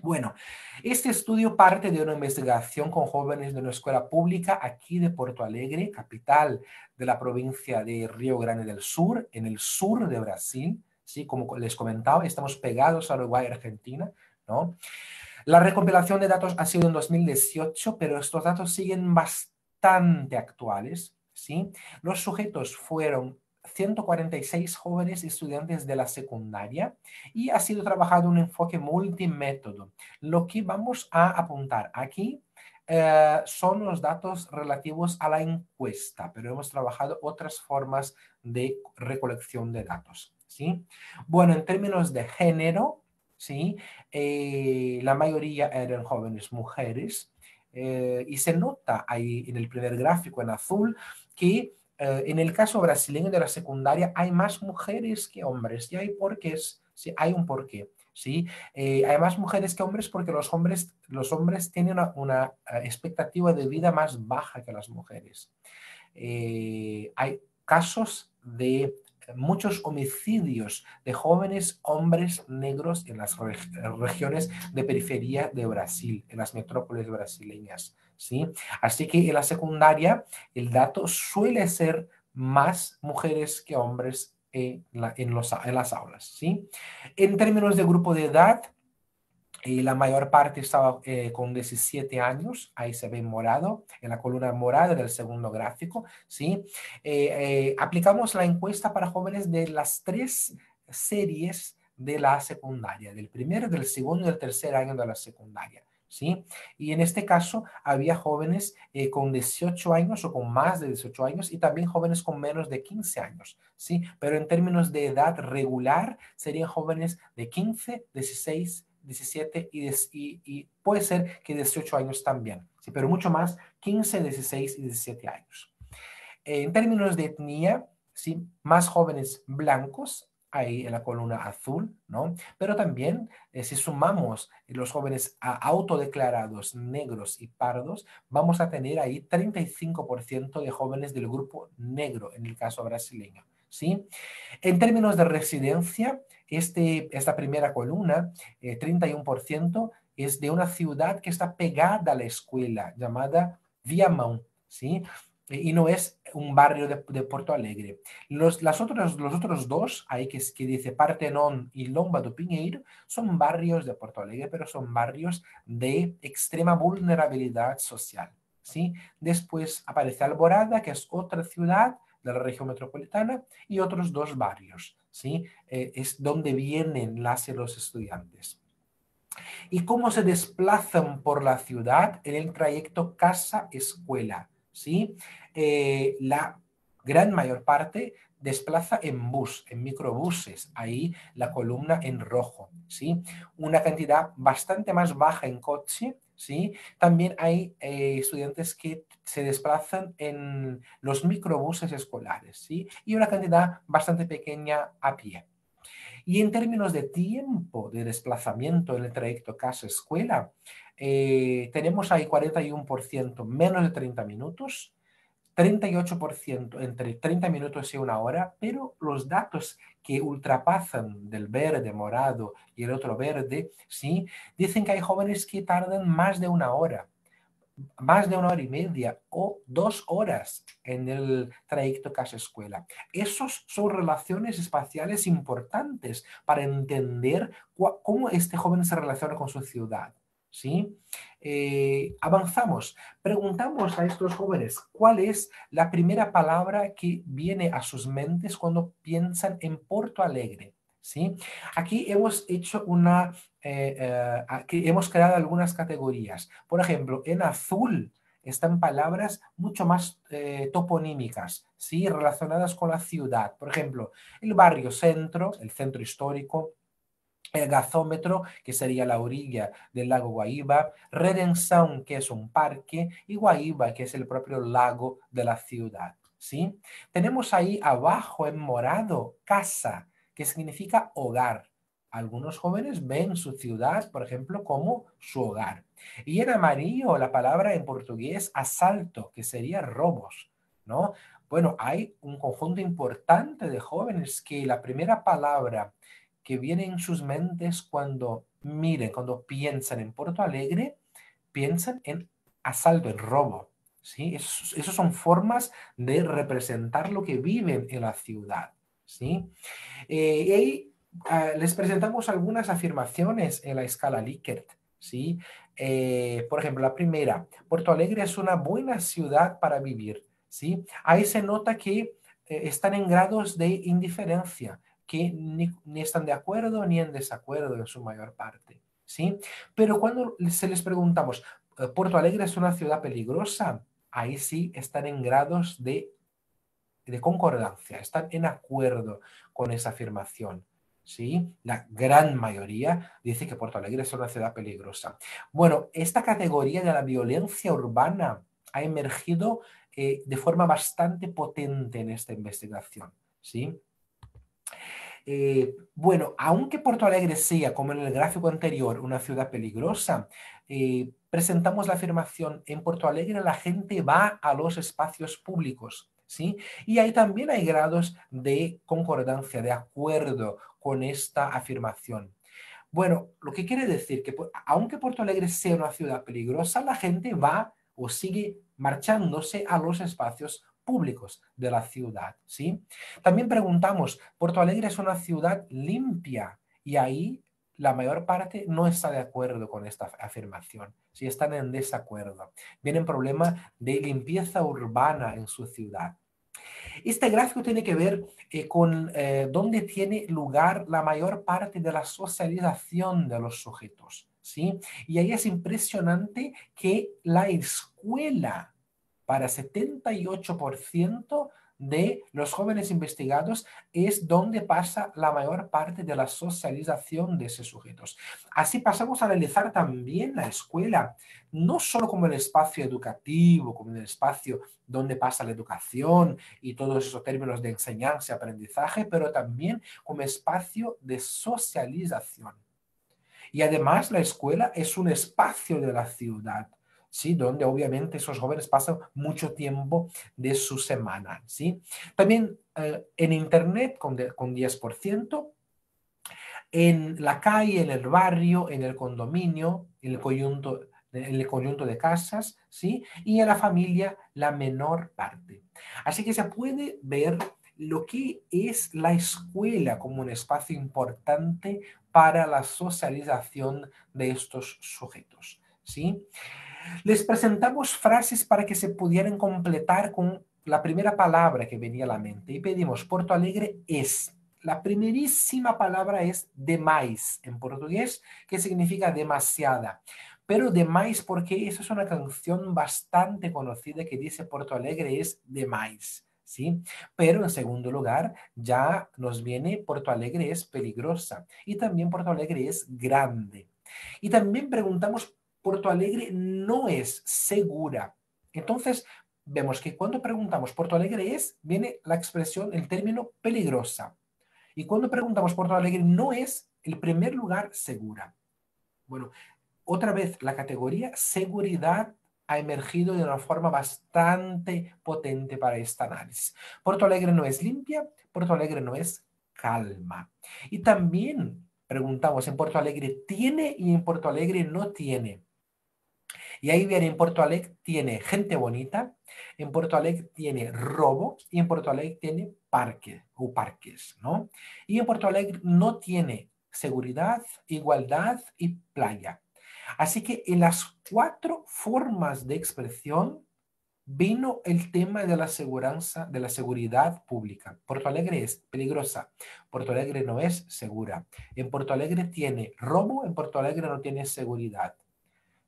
Bueno, este estudio parte de una investigación con jóvenes de una escuela pública aquí de Porto Alegre, capital de la provincia de Río Grande del Sur, en el sur de Brasil. Sí, como les comentaba, estamos pegados a Uruguay y Argentina, ¿no? La recopilación de datos ha sido en 2018, pero estos datos siguen bastante actuales, ¿sí? Los sujetos fueron 146 jóvenes estudiantes de la secundaria y ha sido trabajado un enfoque multimétodo. Lo que vamos a apuntar aquí son los datos relativos a la encuesta, pero hemos trabajado otras formas de recolección de datos, ¿sí? Bueno, en términos de género, ¿sí? La mayoría eran jóvenes mujeres y se nota ahí en el primer gráfico en azul que en el caso brasileño de la secundaria hay más mujeres que hombres y hay porqués, sí, hay un porqué. ¿Sí? Hay más mujeres que hombres porque los hombres tienen una expectativa de vida más baja que las mujeres. Hay casos de muchos homicidios de jóvenes hombres negros en las regiones de periferia de Brasil, en las metrópolis brasileñas, ¿sí? Así que en la secundaria el dato suele ser más mujeres que hombres en las aulas, ¿sí? En términos de grupo de edad, la mayor parte estaba con 17 años, ahí se ve morado, en la columna morada del segundo gráfico, ¿sí? Aplicamos la encuesta para jóvenes de las 3 series de la secundaria, del primer, del segundo y del tercer año de la secundaria, ¿sí? Y en este caso había jóvenes con 18 años o con más de 18 años y también jóvenes con menos de 15 años, ¿sí? Pero en términos de edad regular serían jóvenes de 15, 16, 17 y puede ser que 18 años también, ¿sí? Pero mucho más 15, 16 y 17 años. En términos de etnia, ¿sí? Más jóvenes blancos, ahí en la columna azul, ¿no? Pero también si sumamos los jóvenes autodeclarados negros y pardos, vamos a tener ahí 35% de jóvenes del grupo negro en el caso brasileño, ¿sí? En términos de residencia, esta primera columna, 31%, es de una ciudad que está pegada a la escuela, llamada Viamão, ¿sí? Y no es un barrio de Porto Alegre. Los otros dos, ahí que dice Partenón y Lomba do Pinheiro, son barrios de Porto Alegre, pero son barrios de extrema vulnerabilidad social, ¿sí? Después aparece Alvorada, que es otra ciudad de la región metropolitana, y otros dos barrios, ¿sí? Es donde vienen las y los estudiantes. ¿Y cómo se desplazan por la ciudad en el trayecto casa-escuela? ¿Sí? La gran mayor parte desplaza en bus, en microbuses, ahí la columna en rojo, ¿sí? Una cantidad bastante más baja en coche, ¿sí? También hay estudiantes que se desplazan en los microbuses escolares, ¿sí? Y una cantidad bastante pequeña a pie. Y en términos de tiempo de desplazamiento en el trayecto casa-escuela, tenemos ahí 41% menos de 30 minutos, 38% entre 30 minutos y una hora, pero los datos que ultrapasan del verde, morado y el otro verde, ¿sí? Dicen que hay jóvenes que tardan más de una hora y media o 2 horas en el trayecto casa-escuela. Esas son relaciones espaciales importantes para entender cómo este joven se relaciona con su ciudad, ¿sí? Avanzamos, preguntamos a estos jóvenes cuál es la primera palabra que viene a sus mentes cuando piensan en Porto Alegre, ¿sí? Aquí hemos hecho aquí hemos creado algunas categorías. Por ejemplo, en azul están palabras mucho más toponímicas, ¿sí? Relacionadas con la ciudad. Por ejemplo, el barrio centro, el centro histórico, el gasómetro, que sería la orilla del lago Guaíba, Redenção, que es un parque, y Guaíba, que es el propio lago de la ciudad, ¿sí? Tenemos ahí abajo en morado casa, que significa hogar. Algunos jóvenes ven su ciudad, por ejemplo, como su hogar. Y en amarillo la palabra en portugués asalto, que sería robos, ¿no? Bueno, hay un conjunto importante de jóvenes que la primera palabra que viene en sus mentes cuando miren, cuando piensan en Porto Alegre, piensan en asalto, en robo. ¿Sí? Esos son formas de representar lo que viven en la ciudad. ¿Sí? Y ahí les presentamos algunas afirmaciones en la escala Likert. ¿Sí? Por ejemplo, la primera, Porto Alegre es una buena ciudad para vivir. ¿Sí? Ahí se nota que están en grados de indiferencia, que ni están de acuerdo ni en desacuerdo en su mayor parte. ¿Sí? Pero cuando se les preguntamos, ¿Porto Alegre es una ciudad peligrosa? Ahí sí están en grados de concordancia, están en acuerdo con esa afirmación. ¿Sí? La gran mayoría dice que Porto Alegre es una ciudad peligrosa. Bueno, esta categoría de la violencia urbana ha emergido de forma bastante potente en esta investigación. ¿Sí? Bueno, aunque Porto Alegre sea, como en el gráfico anterior, una ciudad peligrosa, presentamos la afirmación, en Porto Alegre la gente va a los espacios públicos, ¿sí? Y ahí también hay grados de concordancia, de acuerdo con esta afirmación. Bueno, lo que quiere decir que aunque Porto Alegre sea una ciudad peligrosa, la gente va o sigue marchándose a los espacios públicos de la ciudad, ¿sí? También preguntamos, ¿Porto Alegre es una ciudad limpia? Y ahí la mayor parte no está de acuerdo con esta afirmación, ¿sí? Están en desacuerdo. Viene un problema de limpieza urbana en su ciudad. Este gráfico tiene que ver con dónde tiene lugar la mayor parte de la socialización de los sujetos, ¿sí? Y ahí es impresionante que la escuela, para 78% de los jóvenes investigados, es donde pasa la mayor parte de la socialización de esos sujetos. Así pasamos a analizar también la escuela, no solo como el espacio educativo, como el espacio donde pasa la educación y todos esos términos de enseñanza y aprendizaje, pero también como espacio de socialización. Y además la escuela es un espacio de la ciudad, ¿sí? Donde obviamente esos jóvenes pasan mucho tiempo de su semana, ¿sí? También en Internet con 10%, en la calle, en el barrio, en el condominio, en el conjunto de casas, ¿sí? Y en la familia, la menor parte. Así que se puede ver lo que es la escuela como un espacio importante para la socialización de estos sujetos, ¿sí? Les presentamos frases para que se pudieran completar con la primera palabra que venía a la mente y pedimos, Porto Alegre es. La primerísima palabra es demais en portugués, que significa demasiada. Pero demais porque esa es una canción bastante conocida que dice Porto Alegre es demais, ¿sí? Pero en segundo lugar ya nos viene Porto Alegre es peligrosa y también Porto Alegre es grande. Y también preguntamos Porto Alegre no es segura. Entonces, vemos que cuando preguntamos Porto Alegre es, viene la expresión, el término peligrosa. Y cuando preguntamos Porto Alegre no es, el primer lugar, segura. Bueno, otra vez, la categoría seguridad ha emergido de una forma bastante potente para este análisis. Porto Alegre no es limpia, Porto Alegre no es calma. Y también preguntamos, ¿en Porto Alegre tiene y en Porto Alegre no tiene? Y ahí viene, en Porto Alegre tiene gente bonita, en Porto Alegre tiene robo y en Porto Alegre tiene parque o parques, ¿no? Y en Porto Alegre no tiene seguridad, igualdad y playa. Así que en las 4 formas de expresión vino el tema de la seguridad pública. Porto Alegre es peligrosa, Porto Alegre no es segura. En Porto Alegre tiene robo, en Porto Alegre no tiene seguridad.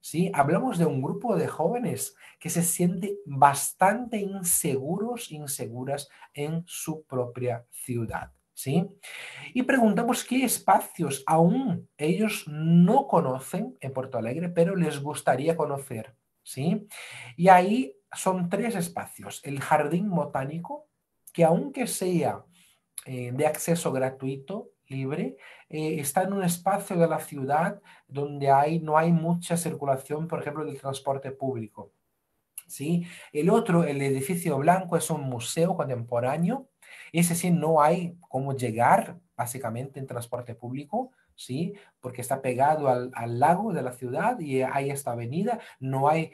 ¿Sí? Hablamos de un grupo de jóvenes que se sienten bastante inseguras en su propia ciudad. ¿Sí? Y preguntamos qué espacios aún ellos no conocen en Porto Alegre, pero les gustaría conocer. ¿Sí? Y ahí son 3 espacios. El jardín botánico, que aunque sea de acceso gratuito, libre, está en un espacio de la ciudad donde no hay mucha circulación, por ejemplo, del transporte público. ¿Sí? El otro, el edificio blanco, es un museo contemporáneo. Ese sí no hay cómo llegar básicamente en transporte público, ¿sí? Porque está pegado al lago de la ciudad y hay esta avenida, no hay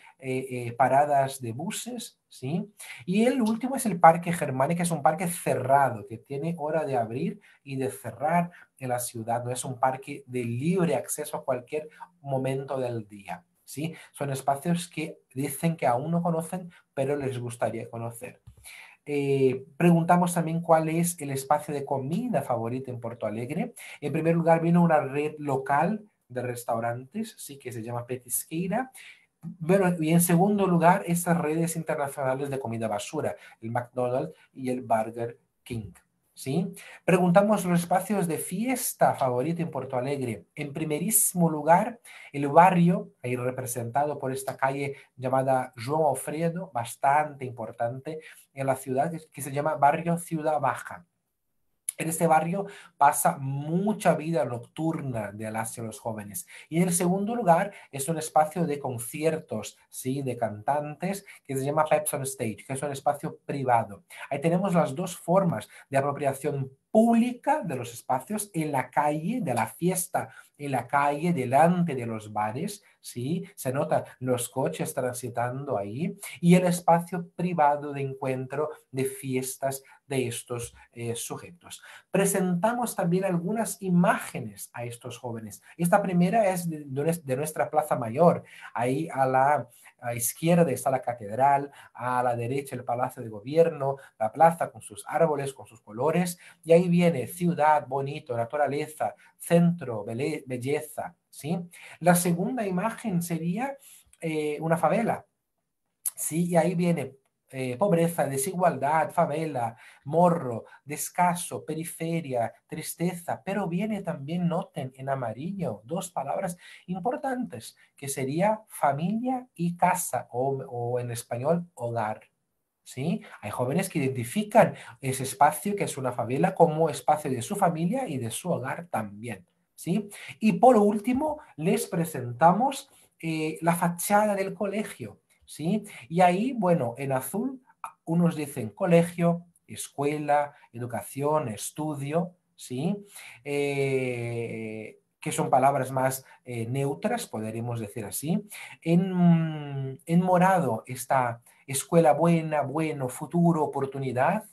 paradas de buses, ¿sí? Y el último es el Parque Germania, que es un parque cerrado, que tiene hora de abrir y de cerrar en la ciudad, no es un parque de libre acceso a cualquier momento del día. ¿Sí? Son espacios que dicen que aún no conocen, pero les gustaría conocer. Preguntamos también cuál es el espacio de comida favorito en Porto Alegre. En primer lugar vino una red local de restaurantes, ¿sí? Que se llama Petisqueira. Bueno, y en segundo lugar, estas redes internacionales de comida basura, el McDonald's y el Burger King. ¿Sí? Preguntamos los espacios de fiesta favorito en Porto Alegre. En primerísimo lugar, el barrio, ahí representado por esta calle llamada João Alfredo, bastante importante en la ciudad, que se llama Barrio Ciudad Baja. En este barrio pasa mucha vida nocturna de las y los jóvenes. Y en el segundo lugar es un espacio de conciertos, ¿sí? De cantantes, que se llama Pepsi on Stage, que es un espacio privado. Ahí tenemos las 2 formas de apropiación pública de los espacios en la calle, de la fiesta en la calle, delante de los bares, ¿sí? Se notan los coches transitando ahí, y el espacio privado de encuentro, de fiestas de estos sujetos. Presentamos también algunas imágenes a estos jóvenes. Esta primera es de nuestra Plaza Mayor. Ahí a la izquierda está la catedral, a la derecha el Palacio de Gobierno, la plaza con sus árboles, con sus colores, y ahí viene ciudad, bonito, naturaleza, centro, belleza, ¿sí? La segunda imagen sería una favela, ¿sí? Y ahí viene pobreza, desigualdad, favela, morro, descaso, periferia, tristeza, pero viene también, noten, en amarillo, 2 palabras importantes, que sería familia y casa, o en español, hogar. ¿Sí? Hay jóvenes que identifican ese espacio que es una favela como espacio de su familia y de su hogar también. ¿Sí? Y por último, les presentamos la fachada del colegio. ¿Sí? Y ahí, bueno, en azul, unos dicen colegio, escuela, educación, estudio, ¿sí? Que son palabras más neutras, podríamos decir así. En morado está escuela buena, bueno, futuro, oportunidad.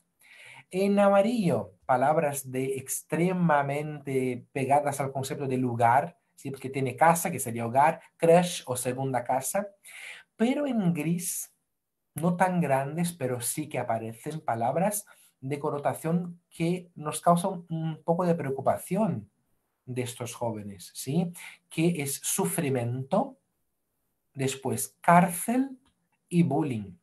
En amarillo, palabras de extremadamente pegadas al concepto de lugar, ¿sí? Porque tiene casa, que sería hogar, crush o segunda casa. Pero en gris, no tan grandes, pero sí que aparecen palabras de connotación que nos causan un poco de preocupación de estos jóvenes, ¿sí? Que es sufrimiento, después cárcel y bullying.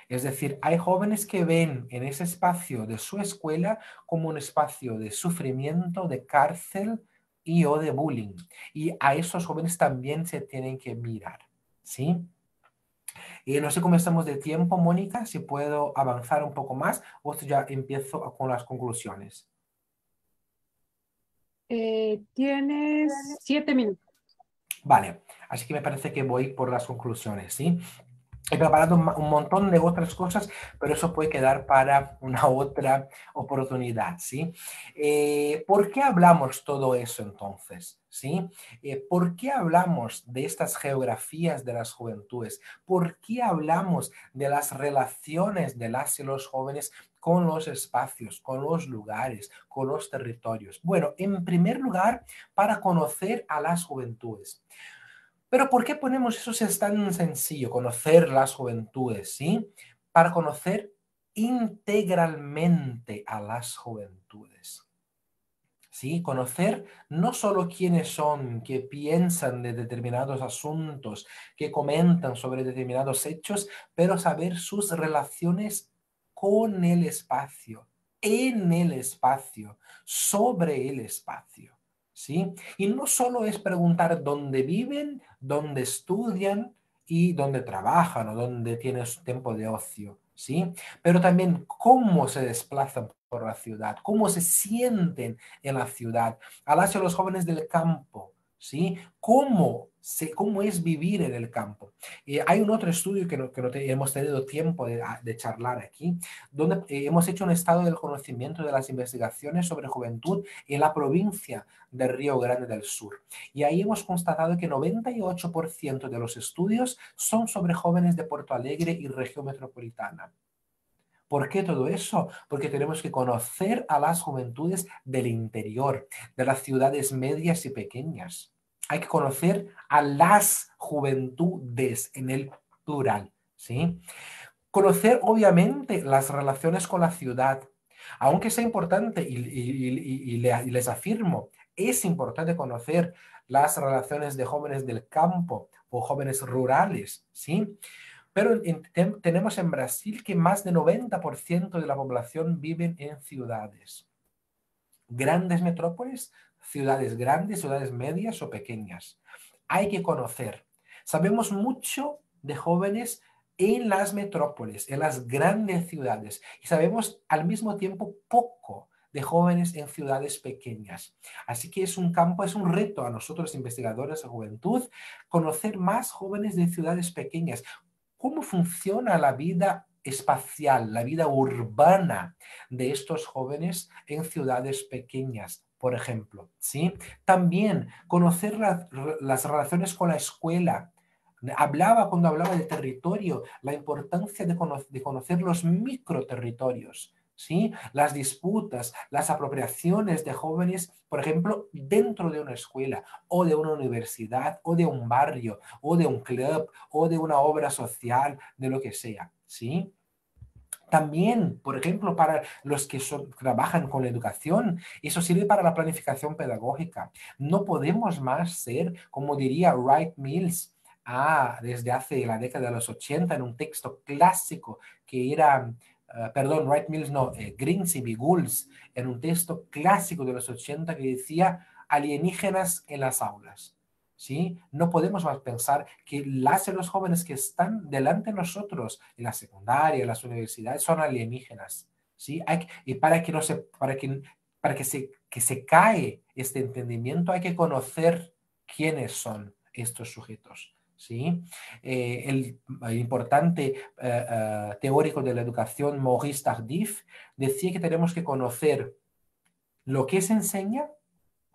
Es decir, hay jóvenes que ven en ese espacio de su escuela como un espacio de sufrimiento, de cárcel y o de bullying. Y a esos jóvenes también se tienen que mirar, ¿sí? Y no sé cómo estamos de tiempo, Mónica, si puedo avanzar un poco más o si ya empiezo con las conclusiones. Tienes 7 minutos. Vale, así que me parece que voy por las conclusiones, ¿sí? He preparado un montón de otras cosas, pero eso puede quedar para una otra oportunidad, ¿sí? ¿Por qué hablamos todo eso entonces? ¿Sí? ¿Por qué hablamos de estas geografías de las juventudes? ¿Por qué hablamos de las relaciones de las y los jóvenes con los espacios, con los lugares, con los territorios? Bueno, en primer lugar, para conocer a las juventudes. Pero ¿por qué ponemos eso si es tan sencillo, conocer las juventudes, ¿sí? Para conocer integralmente a las juventudes. ¿Sí? Conocer no solo quiénes son, qué piensan de determinados asuntos, qué comentan sobre determinados hechos, pero saber sus relaciones con el espacio, en el espacio, sobre el espacio. ¿Sí? Y no solo es preguntar dónde viven, dónde estudian y dónde trabajan o dónde tienen su tiempo de ocio. ¿Sí? Pero también cómo se desplazan por la ciudad, cómo se sienten en la ciudad, hablarse a los jóvenes del campo, ¿sí? ¿Cómo es vivir en el campo? Hay un otro estudio que no hemos tenido tiempo de charlar aquí, donde hemos hecho un estado del conocimiento de las investigaciones sobre juventud en la provincia de Río Grande del Sur. Y ahí hemos constatado que 98% de los estudios son sobre jóvenes de Porto Alegre y región metropolitana. ¿Por qué todo eso? Porque tenemos que conocer a las juventudes del interior, de las ciudades medias y pequeñas. Hay que conocer a las juventudes en el plural, ¿sí? Conocer, obviamente, las relaciones con la ciudad. Aunque sea importante, y les afirmo, es importante conocer las relaciones de jóvenes del campo o jóvenes rurales, ¿sí? Pero tenemos en Brasil que más del 90% de la población viven en ciudades. Grandes metrópolis, ciudades grandes, ciudades medias o pequeñas. Hay que conocer. Sabemos mucho de jóvenes en las metrópolis, en las grandes ciudades. Y sabemos al mismo tiempo poco de jóvenes en ciudades pequeñas. Así que es un campo, es un reto a nosotros investigadores de juventud conocer más jóvenes de ciudades pequeñas. ¿Cómo funciona la vida espacial, la vida urbana de estos jóvenes en ciudades pequeñas, por ejemplo? ¿Sí? También conocer las relaciones con la escuela. Cuando hablaba de territorio, la importancia de conocer los microterritorios. ¿Sí? Las disputas, las apropiaciones de jóvenes, por ejemplo, dentro de una escuela o de una universidad o de un barrio o de un club o de una obra social, de lo que sea. ¿Sí? También, por ejemplo, para los que trabajan con la educación, eso sirve para la planificación pedagógica. No podemos más ser, como diría Wright Mills, desde hace la década de los 80, en un texto clásico que era, Wright Mills no, Grimsby Gulls, en un texto clásico de los 80 que decía alienígenas en las aulas. ¿Sí? No podemos más pensar que los jóvenes que están delante de nosotros en la secundaria, en las universidades, son alienígenas. ¿Sí? Y para que se cae este entendimiento hay que conocer quiénes son estos sujetos. ¿Sí? El importante teórico de la educación, Maurice Tardif, decía que tenemos que conocer lo que se enseña,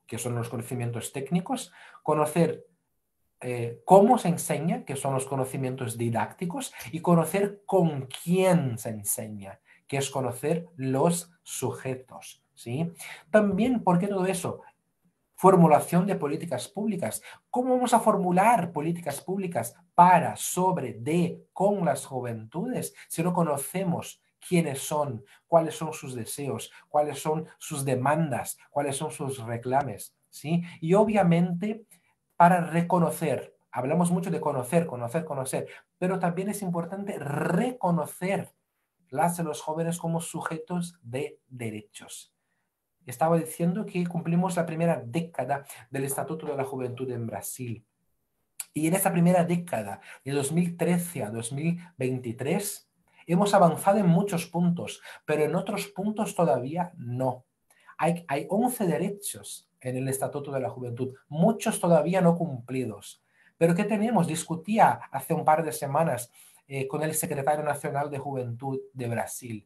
que son los conocimientos técnicos, conocer cómo se enseña, que son los conocimientos didácticos, y conocer con quién se enseña, que es conocer los sujetos. ¿Sí? También, ¿por qué todo eso? Formulación de políticas públicas. ¿Cómo vamos a formular políticas públicas para, sobre, de, con las juventudes si no conocemos quiénes son, cuáles son sus deseos, cuáles son sus demandas, cuáles son sus reclames? ¿Sí? Y obviamente para reconocer, hablamos mucho de conocer, pero también es importante reconocer los jóvenes como sujetos de derechos. Estaba diciendo que cumplimos la primera década del Estatuto de la Juventud en Brasil. Y en esa primera década, de 2013 a 2023, hemos avanzado en muchos puntos, pero en otros puntos todavía no. Hay 11 derechos en el Estatuto de la Juventud, muchos todavía no cumplidos. Pero ¿qué tenemos? Discutía hace un par de semanas con el secretario nacional de Juventud de Brasil.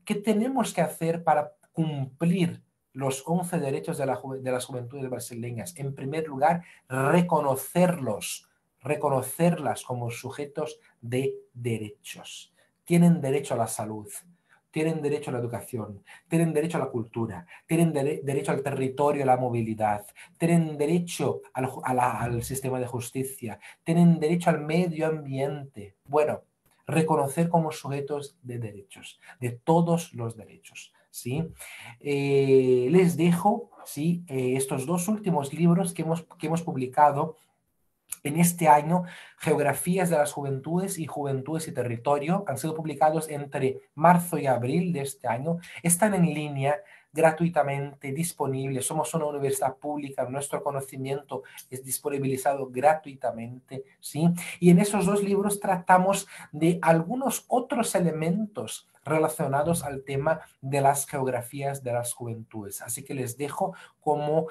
¿Qué tenemos que hacer para cumplir los 11 derechos de las juventudes brasileñas? En primer lugar, reconocerlas como sujetos de derechos. Tienen derecho a la salud, tienen derecho a la educación, tienen derecho a la cultura, tienen derecho al territorio, a la movilidad, tienen derecho al sistema de justicia, tienen derecho al medio ambiente. Bueno, reconocer como sujetos de derechos, de todos los derechos. ¿Sí? Les dejo, ¿sí? Estos dos últimos libros que hemos publicado en este año, Geografías de las Juventudes y Juventudes y Territorio, han sido publicados entre marzo y abril de este año. Están en línea, gratuitamente disponibles. Somos una universidad pública, nuestro conocimiento es disponibilizado gratuitamente, ¿sí? Y en esos dos libros tratamos de algunos otros elementos relacionados al tema de las geografías de las juventudes. Así que les dejo como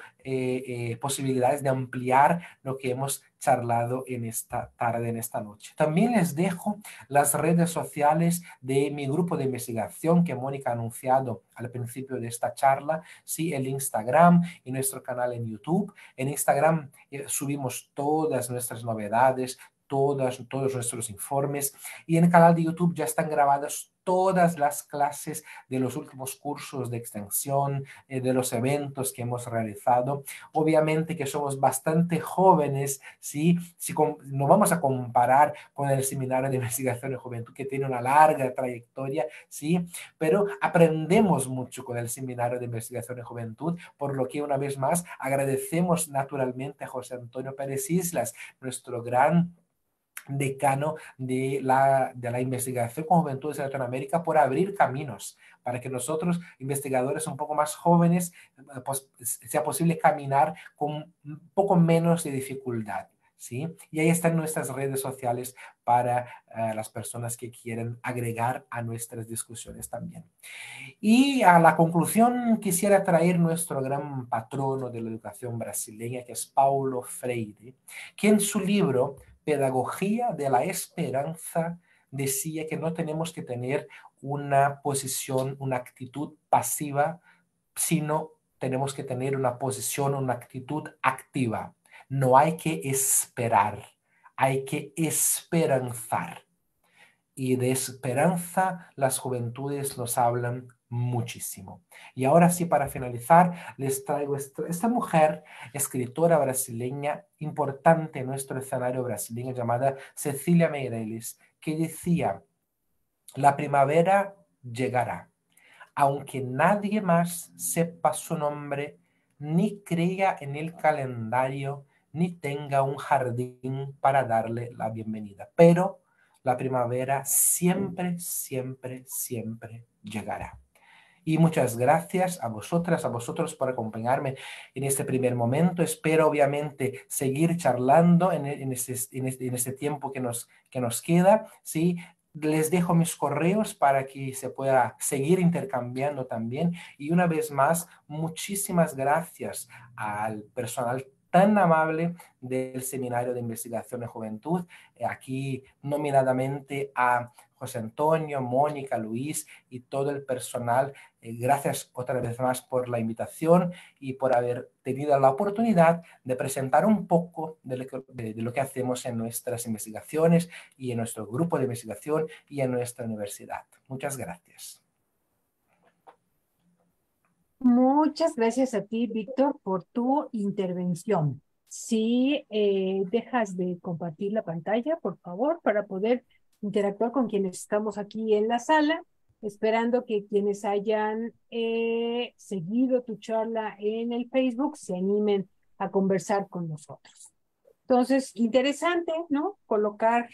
posibilidades de ampliar lo que hemos charlado en esta tarde, en esta noche. También les dejo las redes sociales de mi grupo de investigación que Mónica ha anunciado al principio de esta charla, sí, el Instagram y nuestro canal en YouTube. En Instagram subimos todas nuestras novedades, todos nuestros informes, y en el canal de YouTube ya están grabadas todas las clases de los últimos cursos de extensión, de los eventos que hemos realizado. Obviamente que somos bastante jóvenes, ¿sí? Si no vamos a comparar con el Seminario de Investigación de Juventud, que tiene una larga trayectoria, ¿sí? Pero aprendemos mucho con el Seminario de Investigación de Juventud, por lo que una vez más agradecemos naturalmente a José Antonio Pérez Islas, nuestro gran decano de la investigación con juventudes en Latinoamérica, por abrir caminos para que nosotros, investigadores un poco más jóvenes, pues, sea posible caminar con un poco menos de dificultad. ¿Sí? Y ahí están nuestras redes sociales para las personas que quieren agregar a nuestras discusiones también. Y a la conclusión quisiera traer nuestro gran patrono de la educación brasileña, que es Paulo Freire, que en su libro Pedagogía de la Esperanza decía que no tenemos que tener una posición, una actitud pasiva, sino tenemos que tener una posición, una actitud activa. No hay que esperar, hay que esperanzar. Y de esperanza las juventudes nos hablan muchísimo. Y ahora sí, para finalizar, les traigo esta mujer, escritora brasileña, importante en nuestro escenario brasileño, llamada Cecília Meirelles, que decía: la primavera llegará, aunque nadie más sepa su nombre, ni crea en el calendario, ni tenga un jardín para darle la bienvenida. Pero la primavera siempre, siempre, siempre llegará. Y muchas gracias a vosotras, a vosotros por acompañarme en este primer momento. Espero obviamente seguir charlando en este tiempo que nos queda, ¿sí? Les dejo mis correos para que se pueda seguir intercambiando también. Y una vez más, muchísimas gracias al personal tan amable del Seminario de Investigación de Juventud, aquí nominadamente a José Antonio, Mónica, Luis y todo el personal. Gracias otra vez más por la invitación y por haber tenido la oportunidad de presentar un poco de lo que hacemos en nuestras investigaciones y en nuestro grupo de investigación y en nuestra universidad. Muchas gracias. Muchas gracias a ti, Víctor, por tu intervención. Si dejas de compartir la pantalla, por favor, para poder interactuar con quienes estamos aquí en la sala, esperando que quienes hayan seguido tu charla en el Facebook se animen a conversar con nosotros. Entonces, interesante, ¿no? Colocas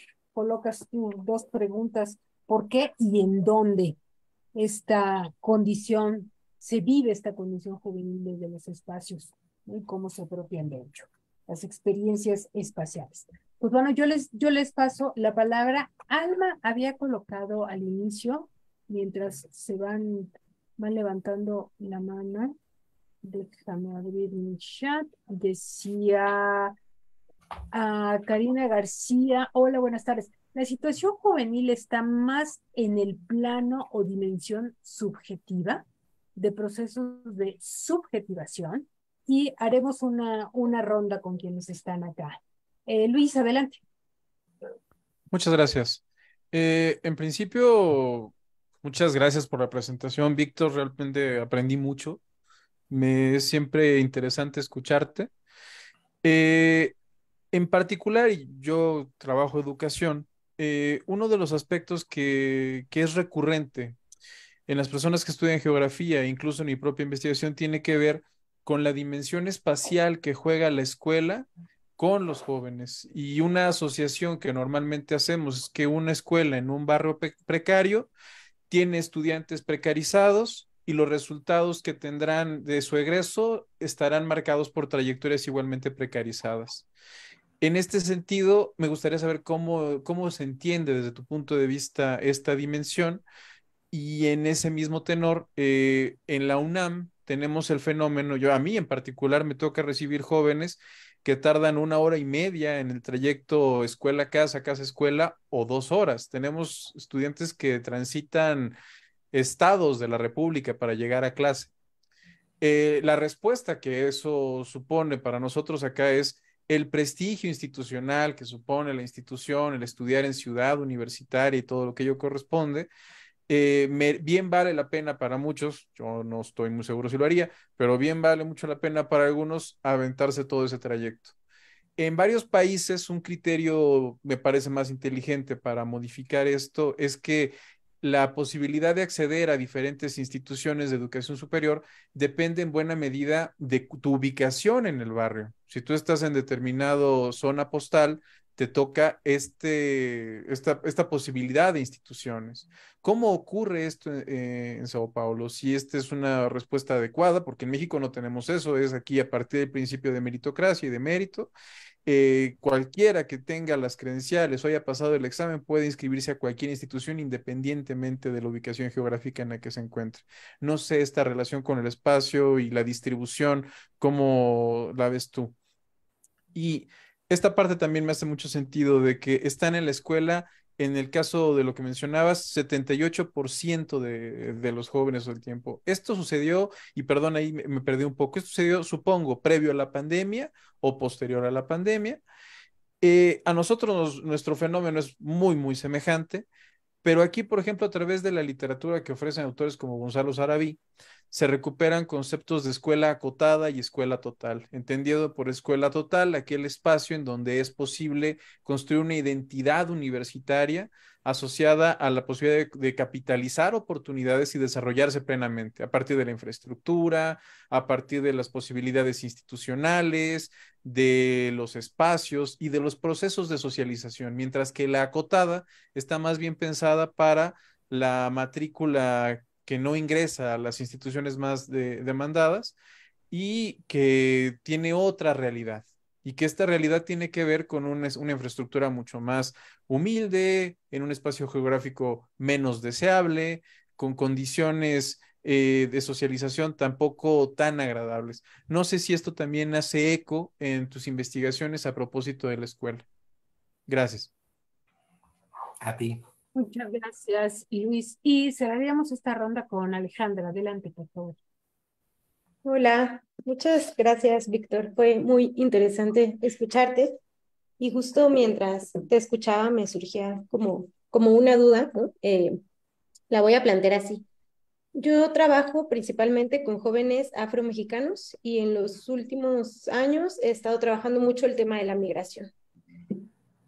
dos preguntas: ¿por qué y en dónde esta condición, se vive esta condición juvenil desde los espacios, ¿no? Y cómo se apropian de ello, las experiencias espaciales? Pues bueno, yo les paso la palabra. Alma había colocado al inicio, mientras se van levantando la mano, déjame abrir mi chat, decía a Karina García: hola, buenas tardes. La situación juvenil está más en el plano o dimensión subjetiva, de procesos de subjetivación, y haremos una ronda con quienes están acá. Luis, adelante. Muchas gracias. En principio, Muchas gracias por la presentación, Víctor. Realmente aprendí mucho. Me es siempre interesante escucharte. Eh, en particular, y yo trabajo educación, uno de los aspectos que es recurrente en las personas que estudian geografía, incluso en mi propia investigación, tiene que ver con la dimensión espacial que juega la escuela con los jóvenes. Y una asociación que normalmente hacemos es que una escuela en un barrio precario tiene estudiantes precarizados y los resultados que tendrán de su egreso estarán marcados por trayectorias igualmente precarizadas. En este sentido, me gustaría saber cómo se entiende desde tu punto de vista esta dimensión y en ese mismo tenor, en la UNAM tenemos el fenómeno, a mí en particular me toca recibir jóvenes que tardan 1 hora y media en el trayecto escuela-casa, casa-escuela o 2 horas. Tenemos estudiantes que transitan estados de la República para llegar a clase. La respuesta que eso supone para nosotros acá es el prestigio institucional que supone la institución, el estudiar en ciudad universitaria y todo lo que ello corresponde. Bien vale la pena para muchos, yo no estoy muy seguro si lo haría, pero bien vale mucho la pena para algunos aventarse todo ese trayecto. En varios países, un criterio me parece más inteligente para modificar esto es que la posibilidad de acceder a diferentes instituciones de educación superior depende en buena medida de tu ubicación en el barrio. Si tú estás en determinado zona postal, te toca esta posibilidad de instituciones. ¿Cómo ocurre esto en Sao Paulo? Si esta es una respuesta adecuada, porque en México no tenemos eso, es aquí a partir del principio de meritocracia y de mérito. Cualquiera que tenga las credenciales o haya pasado el examen puede inscribirse a cualquier institución independientemente de la ubicación geográfica en la que se encuentre. No sé esta relación con el espacio y la distribución, ¿cómo la ves tú? Y esta parte también me hace mucho sentido de que están en la escuela, en el caso de lo que mencionabas, 78% de los jóvenes del tiempo. Esto sucedió, y perdón, ahí me perdí un poco, esto sucedió, supongo, previo a la pandemia o posterior a la pandemia. A nosotros nuestro fenómeno es muy, muy semejante. Pero aquí, por ejemplo, a través de la literatura que ofrecen autores como Gonzalo Sarabí, se recuperan conceptos de escuela acotada y escuela total. Entendido por escuela total, aquel espacio en donde es posible construir una identidad universitaria asociada a la posibilidad de capitalizar oportunidades y desarrollarse plenamente a partir de la infraestructura, a partir de las posibilidades institucionales, de los espacios y de los procesos de socialización, mientras que la acotada está más bien pensada para la matrícula que no ingresa a las instituciones más demandadas y que tiene otra realidad. Y que esta realidad tiene que ver con una infraestructura mucho más humilde, en un espacio geográfico menos deseable, con condiciones de socialización tampoco tan agradables. No sé si esto también hace eco en tus investigaciones a propósito de la escuela. Gracias. A ti. Muchas gracias, Luis. Y cerraríamos esta ronda con Alejandra. Adelante, por favor. Hola, muchas gracias, Víctor. Fue muy interesante escucharte y justo mientras te escuchaba me surgía como una duda, ¿no? La voy a plantear así. Yo trabajo principalmente con jóvenes afromexicanos y en los últimos años he estado trabajando mucho el tema de la migración.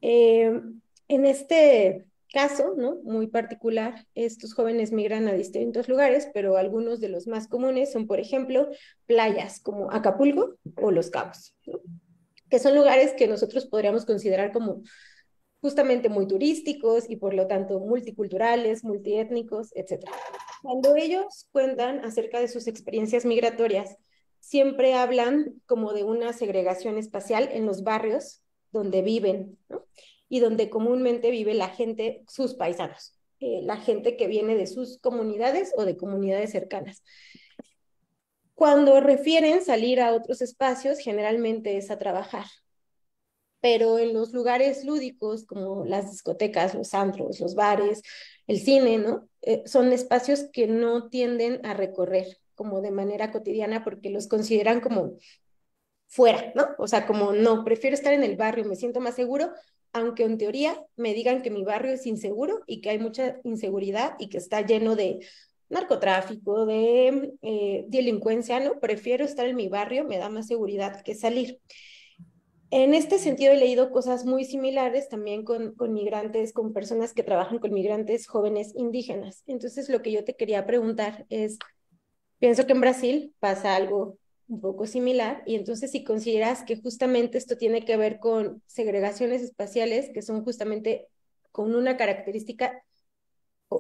En este caso, ¿no? Muy particular, estos jóvenes migran a distintos lugares, pero algunos de los más comunes son, por ejemplo, playas como Acapulco o Los Cabos, ¿no? Que son lugares que nosotros podríamos considerar como justamente muy turísticos y por lo tanto multiculturales, multiétnicos, etc. Cuando ellos cuentan acerca de sus experiencias migratorias, siempre hablan como de una segregación espacial en los barrios donde viven, ¿no? Y donde comúnmente vive la gente, sus paisanos, la gente que viene de sus comunidades o de comunidades cercanas. Cuando refieren salir a otros espacios, generalmente es a trabajar, pero en los lugares lúdicos como las discotecas, los antros, los bares, el cine, ¿no? Son espacios que no tienden a recorrer como de manera cotidiana porque los consideran como fuera, ¿no? O sea, como no, prefiero estar en el barrio, me siento más seguro, aunque en teoría me digan que mi barrio es inseguro y que hay mucha inseguridad y que está lleno de narcotráfico, de delincuencia, ¿no? Prefiero estar en mi barrio, me da más seguridad que salir. En este sentido he leído cosas muy similares también con migrantes, con personas que trabajan con migrantes jóvenes indígenas. Entonces lo que yo te quería preguntar es, pienso que en Brasil pasa algo un poco similar y entonces si consideras que justamente esto tiene que ver con segregaciones espaciales que son justamente con una característica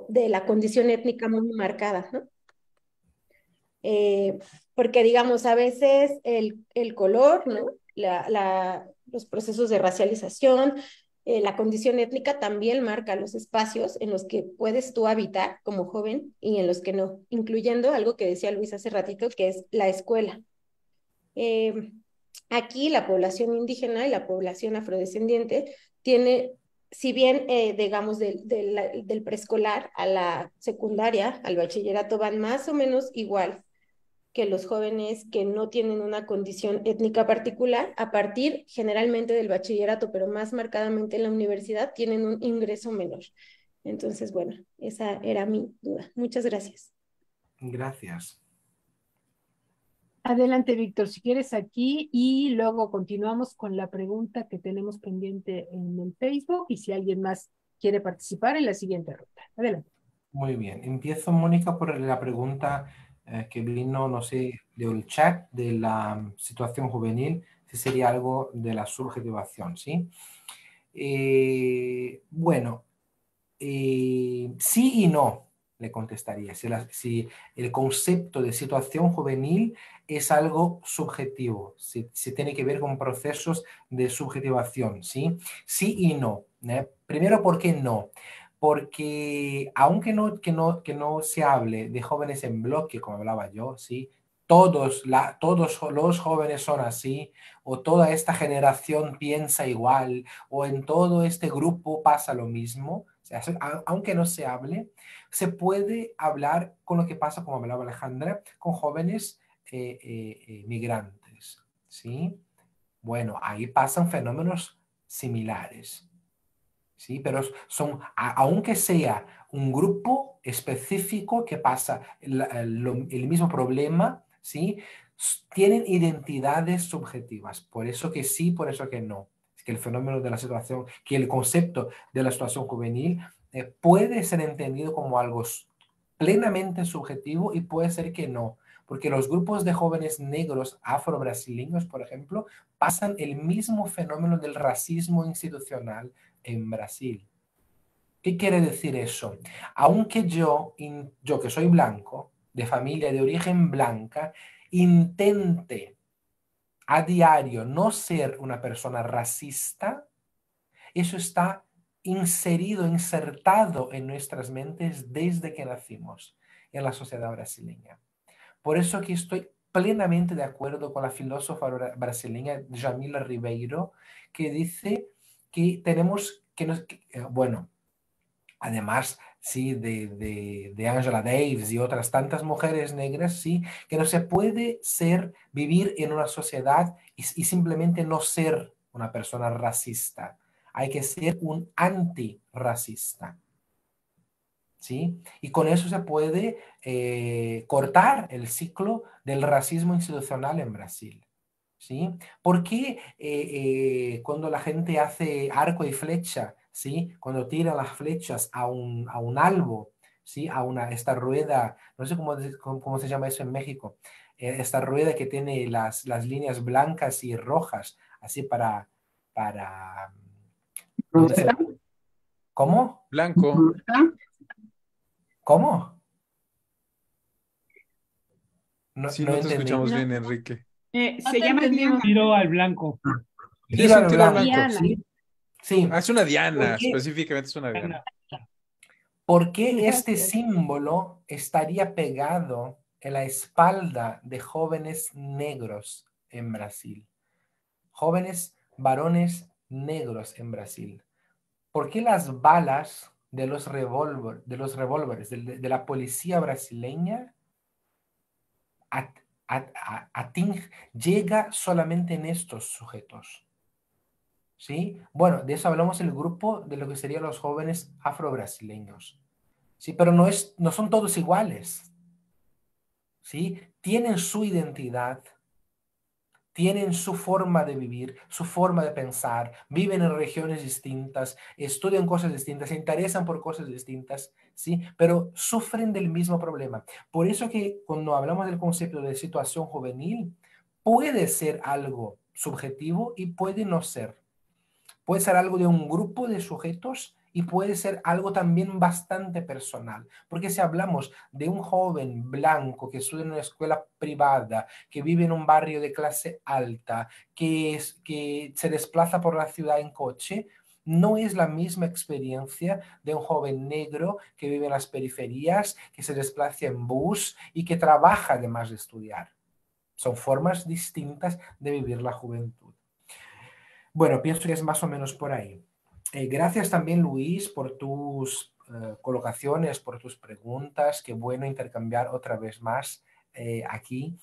de la condición étnica muy marcada, ¿no? Porque digamos, a veces el color, ¿no? Los procesos de racialización, la condición étnica también marca los espacios en los que puedes tú habitar como joven y en los que no, incluyendo algo que decía Luis hace ratito, que es la escuela. Aquí la población indígena y la población afrodescendiente tiene, si bien, digamos, del preescolar a la secundaria, al bachillerato, van más o menos igual que los jóvenes que no tienen una condición étnica particular, a partir generalmente del bachillerato, pero más marcadamente en la universidad, tienen un ingreso menor. Entonces, bueno, esa era mi duda. Muchas gracias. Gracias. Adelante, Víctor, si quieres aquí y luego continuamos con la pregunta que tenemos pendiente en el Facebook y si alguien más quiere participar en la siguiente ronda. Adelante. Muy bien. Empiezo, Mónica, por la pregunta que vino, no sé, del chat de la situación juvenil, si sería algo de la subjetivación, ¿sí? Bueno, sí y no, le contestaría. Si el concepto de situación juvenil es algo subjetivo, si tiene que ver con procesos de subjetivación, ¿sí? Sí y no. Primero, ¿por qué no? Porque aunque no se hable de jóvenes en bloque, como hablaba yo, ¿sí? Todos los jóvenes son así, o toda esta generación piensa igual, o en todo este grupo pasa lo mismo. O sea, aunque no se hable, se puede hablar con lo que pasa, como hablaba Alejandra, con jóvenes migrantes, ¿sí? Bueno, ahí pasan fenómenos similares, ¿sí? Pero aunque sea un grupo específico que pasa el mismo problema, ¿sí? Tienen identidades subjetivas. Por eso que sí, por eso que no. Es que el fenómeno de la situación, que el concepto de la situación juvenil puede ser entendido como algo plenamente subjetivo y puede ser que no. Porque los grupos de jóvenes negros afro-brasileños, por ejemplo, pasan el mismo fenómeno del racismo institucional en Brasil. ¿Qué quiere decir eso? Aunque yo que soy blanco, de familia de origen blanca, intente a diario no ser una persona racista, eso está insertado en nuestras mentes desde que nacimos en la sociedad brasileña. Por eso que estoy plenamente de acuerdo con la filósofa brasileña Jamila Ribeiro, que dice que tenemos bueno, además, sí, de Angela Davis y otras tantas mujeres negras, sí, que no se puede vivir en una sociedad y simplemente no ser una persona racista. Hay que ser un antirracista. ¿Sí? Y con eso se puede cortar el ciclo del racismo institucional en Brasil. ¿Sí? ¿Por qué cuando la gente hace arco y flecha, ¿sí? Cuando tira las flechas a un albo, ¿sí? Esta rueda, no sé cómo se llama eso en México, esta rueda que tiene las líneas blancas y rojas, así para no sé, ¿cómo? Blanco. ¿Cómo? Sí, No no te entendí. escuchamos No, bien, Enrique. se llama Diana. Tiro al blanco. Sí, es un tiro al blanco. Diana. Sí. Sí. Ah, es una diana, ¿Por qué? específicamente es una diana. ¿Por qué este Gracias. símbolo estaría pegado en la espalda de jóvenes negros en Brasil? Jóvenes varones negros en Brasil. ¿Por qué las balas de los revólveres de la policía brasileña llega solamente en estos sujetos? ¿sí? Bueno, de eso hablamos en el grupo de lo que serían los jóvenes afrobrasileños, ¿sí? Pero no son todos iguales, ¿sí? Tienen su identidad, tienen su forma de vivir, su forma de pensar, viven en regiones distintas, estudian cosas distintas, se interesan por cosas distintas, ¿sí? Pero sufren del mismo problema. Por eso que cuando hablamos del concepto de situación juvenil, puede ser algo subjetivo y puede no ser. Puede ser algo de un grupo de sujetos y puede ser algo también bastante personal. Porque si hablamos de un joven blanco que estudia en una escuela privada, que vive en un barrio de clase alta, que se desplaza por la ciudad en coche, no es la misma experiencia de un joven negro que vive en las periferias, que se desplaza en bus y que trabaja además de estudiar. Son formas distintas de vivir la juventud. Bueno, pienso que es más o menos por ahí. Gracias también, Luis, por tus colocaciones, por tus preguntas. Qué bueno intercambiar otra vez más aquí.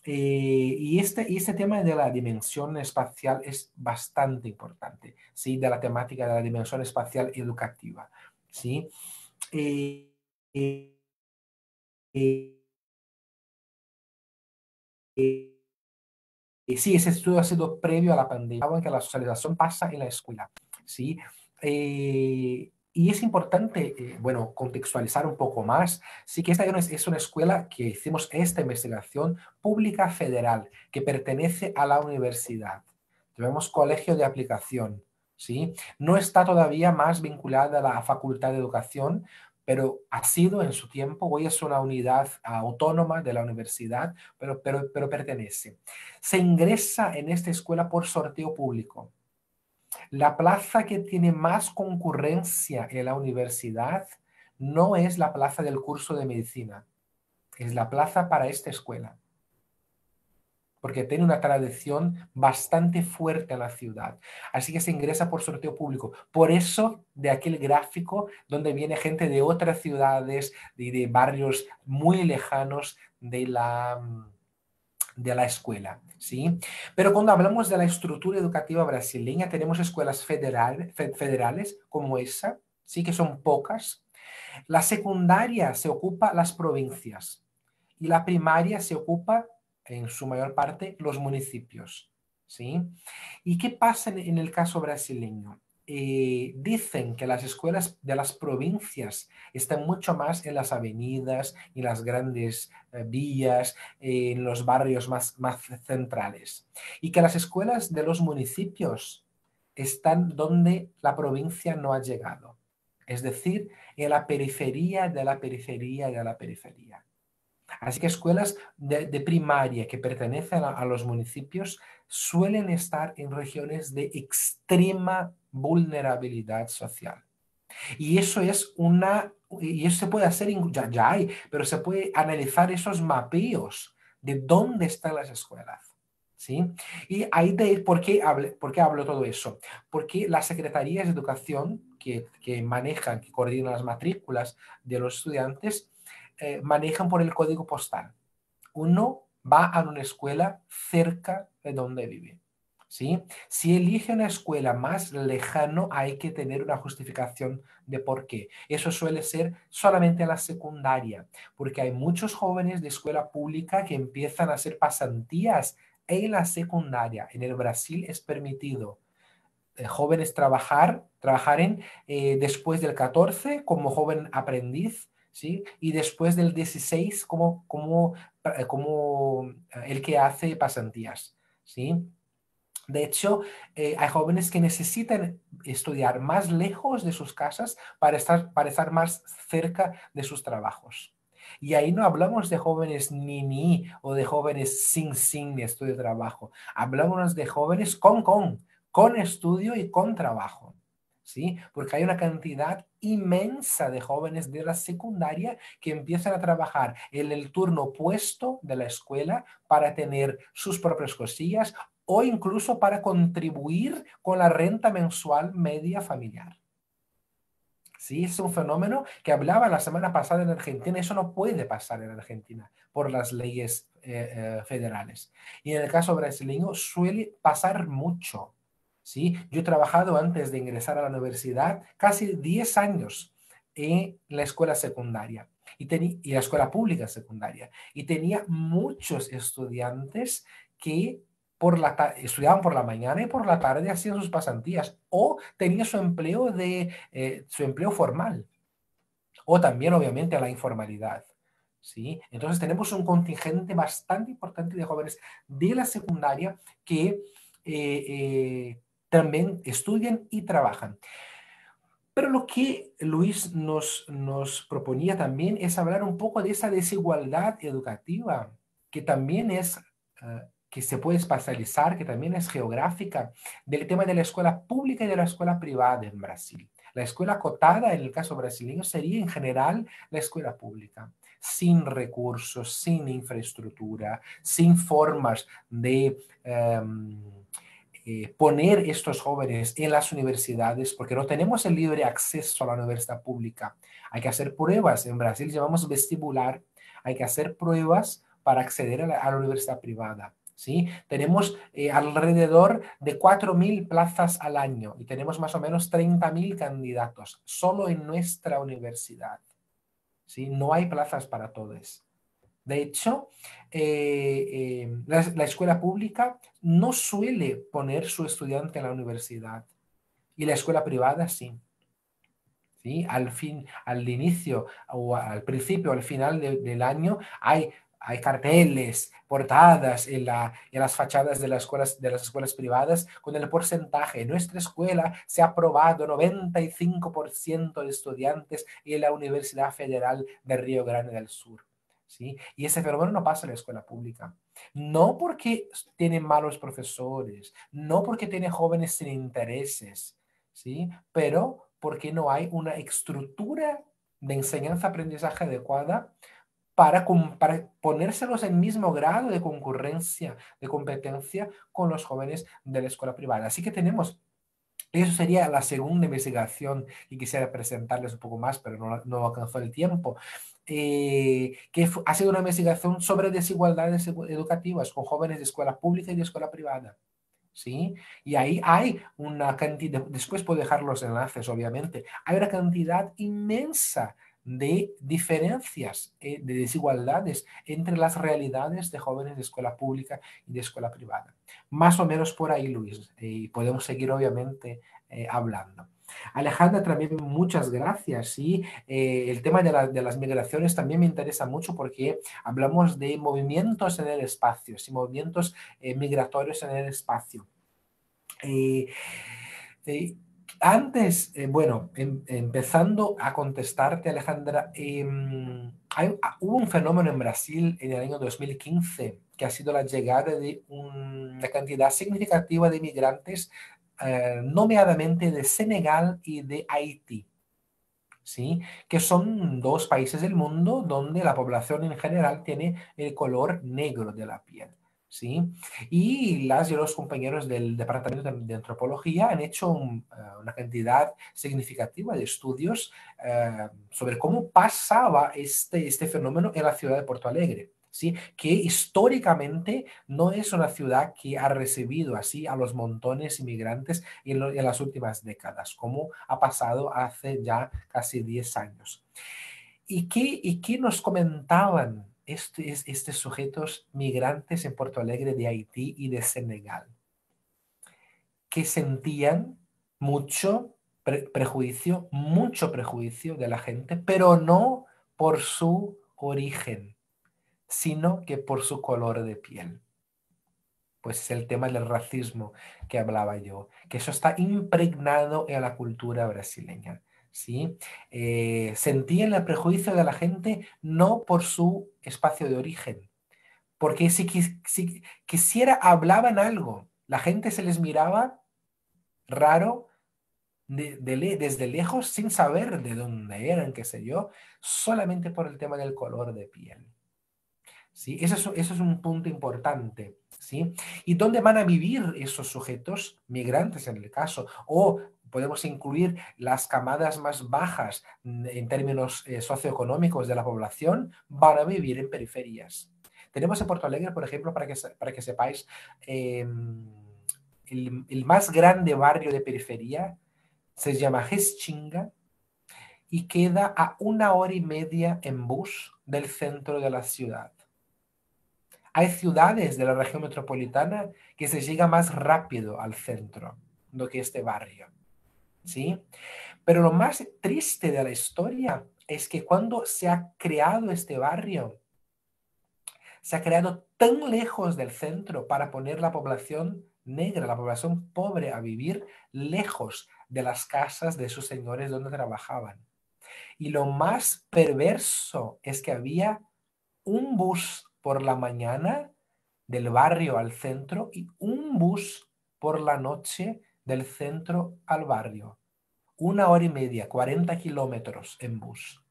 Y este tema de la dimensión espacial es bastante importante, ¿sí? De la temática de la dimensión espacial educativa, ¿sí? Eh, eh, eh, sí, ese estudio ha sido previo a la pandemia, en que la socialización pasa en la escuela, ¿sí? Y es importante, bueno, contextualizar un poco más. Sí que esta es una escuela que hicimos esta investigación pública federal, que pertenece a la universidad. Llamamos colegio de aplicación, ¿sí? No está todavía más vinculada a la Facultad de Educación, pero ha sido en su tiempo, hoy es una unidad autónoma de la universidad, pero pertenece. Se ingresa en esta escuela por sorteo público. La plaza que tiene más concurrencia en la universidad no es la plaza del curso de medicina, es la plaza para esta escuela, porque tiene una tradición bastante fuerte en la ciudad. Así que se ingresa por sorteo público. Por eso, de aquel gráfico donde viene gente de otras ciudades, de barrios muy lejanos de la escuela, ¿sí? Pero cuando hablamos de la estructura educativa brasileña, tenemos escuelas federales como esa, sí que son pocas. La secundaria se ocupa las provincias y la primaria se ocupa, en su mayor parte, los municipios, ¿sí? ¿Y qué pasa en el caso brasileño? Dicen que las escuelas de las provincias están mucho más en las avenidas, en las grandes vías, en los barrios más centrales. Y que las escuelas de los municipios están donde la provincia no ha llegado. Es decir, en la periferia de la periferia de la periferia. Así que escuelas de primaria que pertenecen a los municipios suelen estar en regiones de extrema vulnerabilidad social. Y eso se puede hacer, ya hay, pero se puede analizar esos mapeos de dónde están las escuelas. ¿Sí? Y ahí ¿por qué hablo todo eso? Porque las secretarías de educación que manejan, que coordinan las matrículas de los estudiantes, manejan por el código postal. Uno va a una escuela cerca de donde vive. ¿Sí? Si elige una escuela más lejano, hay que tener una justificación de por qué. Eso suele ser solamente en la secundaria, porque hay muchos jóvenes de escuela pública que empiezan a hacer pasantías en la secundaria. En el Brasil es permitido jóvenes trabajar después del 14 como joven aprendiz, ¿sí? Y después del 16 como el que hace pasantías, ¿sí? De hecho, hay jóvenes que necesitan estudiar más lejos de sus casas para estar más cerca de sus trabajos. Y ahí no hablamos de jóvenes ni o de jóvenes sin estudio de trabajo. Hablamos de jóvenes con estudio y con trabajo. ¿Sí? Porque hay una cantidad inmensa de jóvenes de la secundaria que empiezan a trabajar en el turno opuesto de la escuela para tener sus propias cosillas o incluso para contribuir con la renta mensual media familiar. Sí, es un fenómeno que hablaba la semana pasada en Argentina. Eso no puede pasar en Argentina por las leyes federales. Y en el caso brasileño suele pasar mucho. ¿sí? Yo he trabajado antes de ingresar a la universidad casi 10 años en la escuela secundaria y la escuela pública secundaria. Y tenía muchos estudiantes que estudiaban por la mañana y por la tarde hacían sus pasantías o tenían su empleo formal o también obviamente la informalidad. ¿Sí? Entonces tenemos un contingente bastante importante de jóvenes de la secundaria que también estudian y trabajan. Pero lo que Luis nos proponía también es hablar un poco de esa desigualdad educativa, que también es, que se puede espacializar, que también es geográfica, del tema de la escuela pública y de la escuela privada en Brasil. La escuela cotada, en el caso brasileño, sería en general la escuela pública, sin recursos, sin infraestructura, sin formas de poner estos jóvenes en las universidades, porque no tenemos el libre acceso a la universidad pública. Hay que hacer pruebas. En Brasil llamamos vestibular. Hay que hacer pruebas para acceder a la universidad privada. ¿Sí? Tenemos alrededor de 4.000 plazas al año y tenemos más o menos 30.000 candidatos solo en nuestra universidad. ¿Sí? No hay plazas para todos. De hecho, la escuela pública no suele poner su estudiante en la universidad y la escuela privada sí. ¿Sí? Al inicio o al principio, al final del año, hay carteles, portadas en las fachadas de las escuelas privadas con el porcentaje. En nuestra escuela se ha aprobado 95% de estudiantes en la Universidad Federal de Río Grande del Sur. ¿Sí? Y ese fenómeno no pasa en la escuela pública. No porque tienen malos profesores, no porque tienen jóvenes sin intereses, ¿sí? Pero porque no hay una estructura de enseñanza-aprendizaje adecuada para ponérselos en el mismo grado de concurrencia, de competencia con los jóvenes de la escuela privada. Así que eso sería la segunda investigación y quisiera presentarles un poco más, pero no alcanzó el tiempo. Ha sido una investigación sobre desigualdades educativas con jóvenes de escuela pública y de escuela privada. ¿Sí? Y ahí hay una cantidad, después puedo dejar los enlaces, obviamente, hay una cantidad inmensa de diferencias, de desigualdades entre las realidades de jóvenes de escuela pública y de escuela privada. Más o menos por ahí, Luis, y podemos seguir, obviamente, hablando. Alejandra, también muchas gracias. Sí, el tema de las migraciones también me interesa mucho porque hablamos de movimientos en el espacio, y movimientos migratorios en el espacio. Antes, bueno, empezando a contestarte, Alejandra, hubo un fenómeno en Brasil en el año 2015 que ha sido la llegada de una cantidad significativa de migrantes, nomeadamente de Senegal y de Haití, ¿sí? Que son dos países del mundo donde la población en general tiene el color negro de la piel. ¿Sí? Y los compañeros del Departamento de Antropología han hecho una cantidad significativa de estudios sobre cómo pasaba este fenómeno en la ciudad de Porto Alegre. ¿Sí? Que históricamente no es una ciudad que ha recibido así a los montones inmigrantes en las últimas décadas, como ha pasado hace ya casi 10 años. ¿Y qué nos comentaban estos sujetos migrantes en Porto Alegre de Haití y de Senegal? Que sentían mucho prejuicio de la gente, pero no por su origen, sino que por su color de piel. Pues es el tema del racismo que hablaba yo, que eso está impregnado en la cultura brasileña. ¿Sí? Sentían el prejuicio de la gente no por su espacio de origen, porque si quisiera hablaban algo, la gente se les miraba raro desde lejos sin saber de dónde eran, qué sé yo, solamente por el tema del color de piel. ¿Sí? Eso es un punto importante. ¿Sí? ¿Y dónde van a vivir esos sujetos migrantes en el caso? O podemos incluir las camadas más bajas en términos socioeconómicos de la población, van a vivir en periferias. Tenemos en Porto Alegre, por ejemplo, para que sepáis, el más grande barrio de periferia, se llama Hechinga y queda a 1 hora y media en bus del centro de la ciudad. Hay ciudades de la región metropolitana que se llega más rápido al centro do que este barrio, ¿sí? Pero lo más triste de la historia es que cuando se ha creado este barrio, se ha creado tan lejos del centro para poner la población negra, la población pobre, a vivir lejos de las casas de sus señores donde trabajaban. Y lo más perverso es que había un bus por la mañana del barrio al centro y un bus por la noche del centro al barrio. 1 hora y media, 40 kilómetros en bus,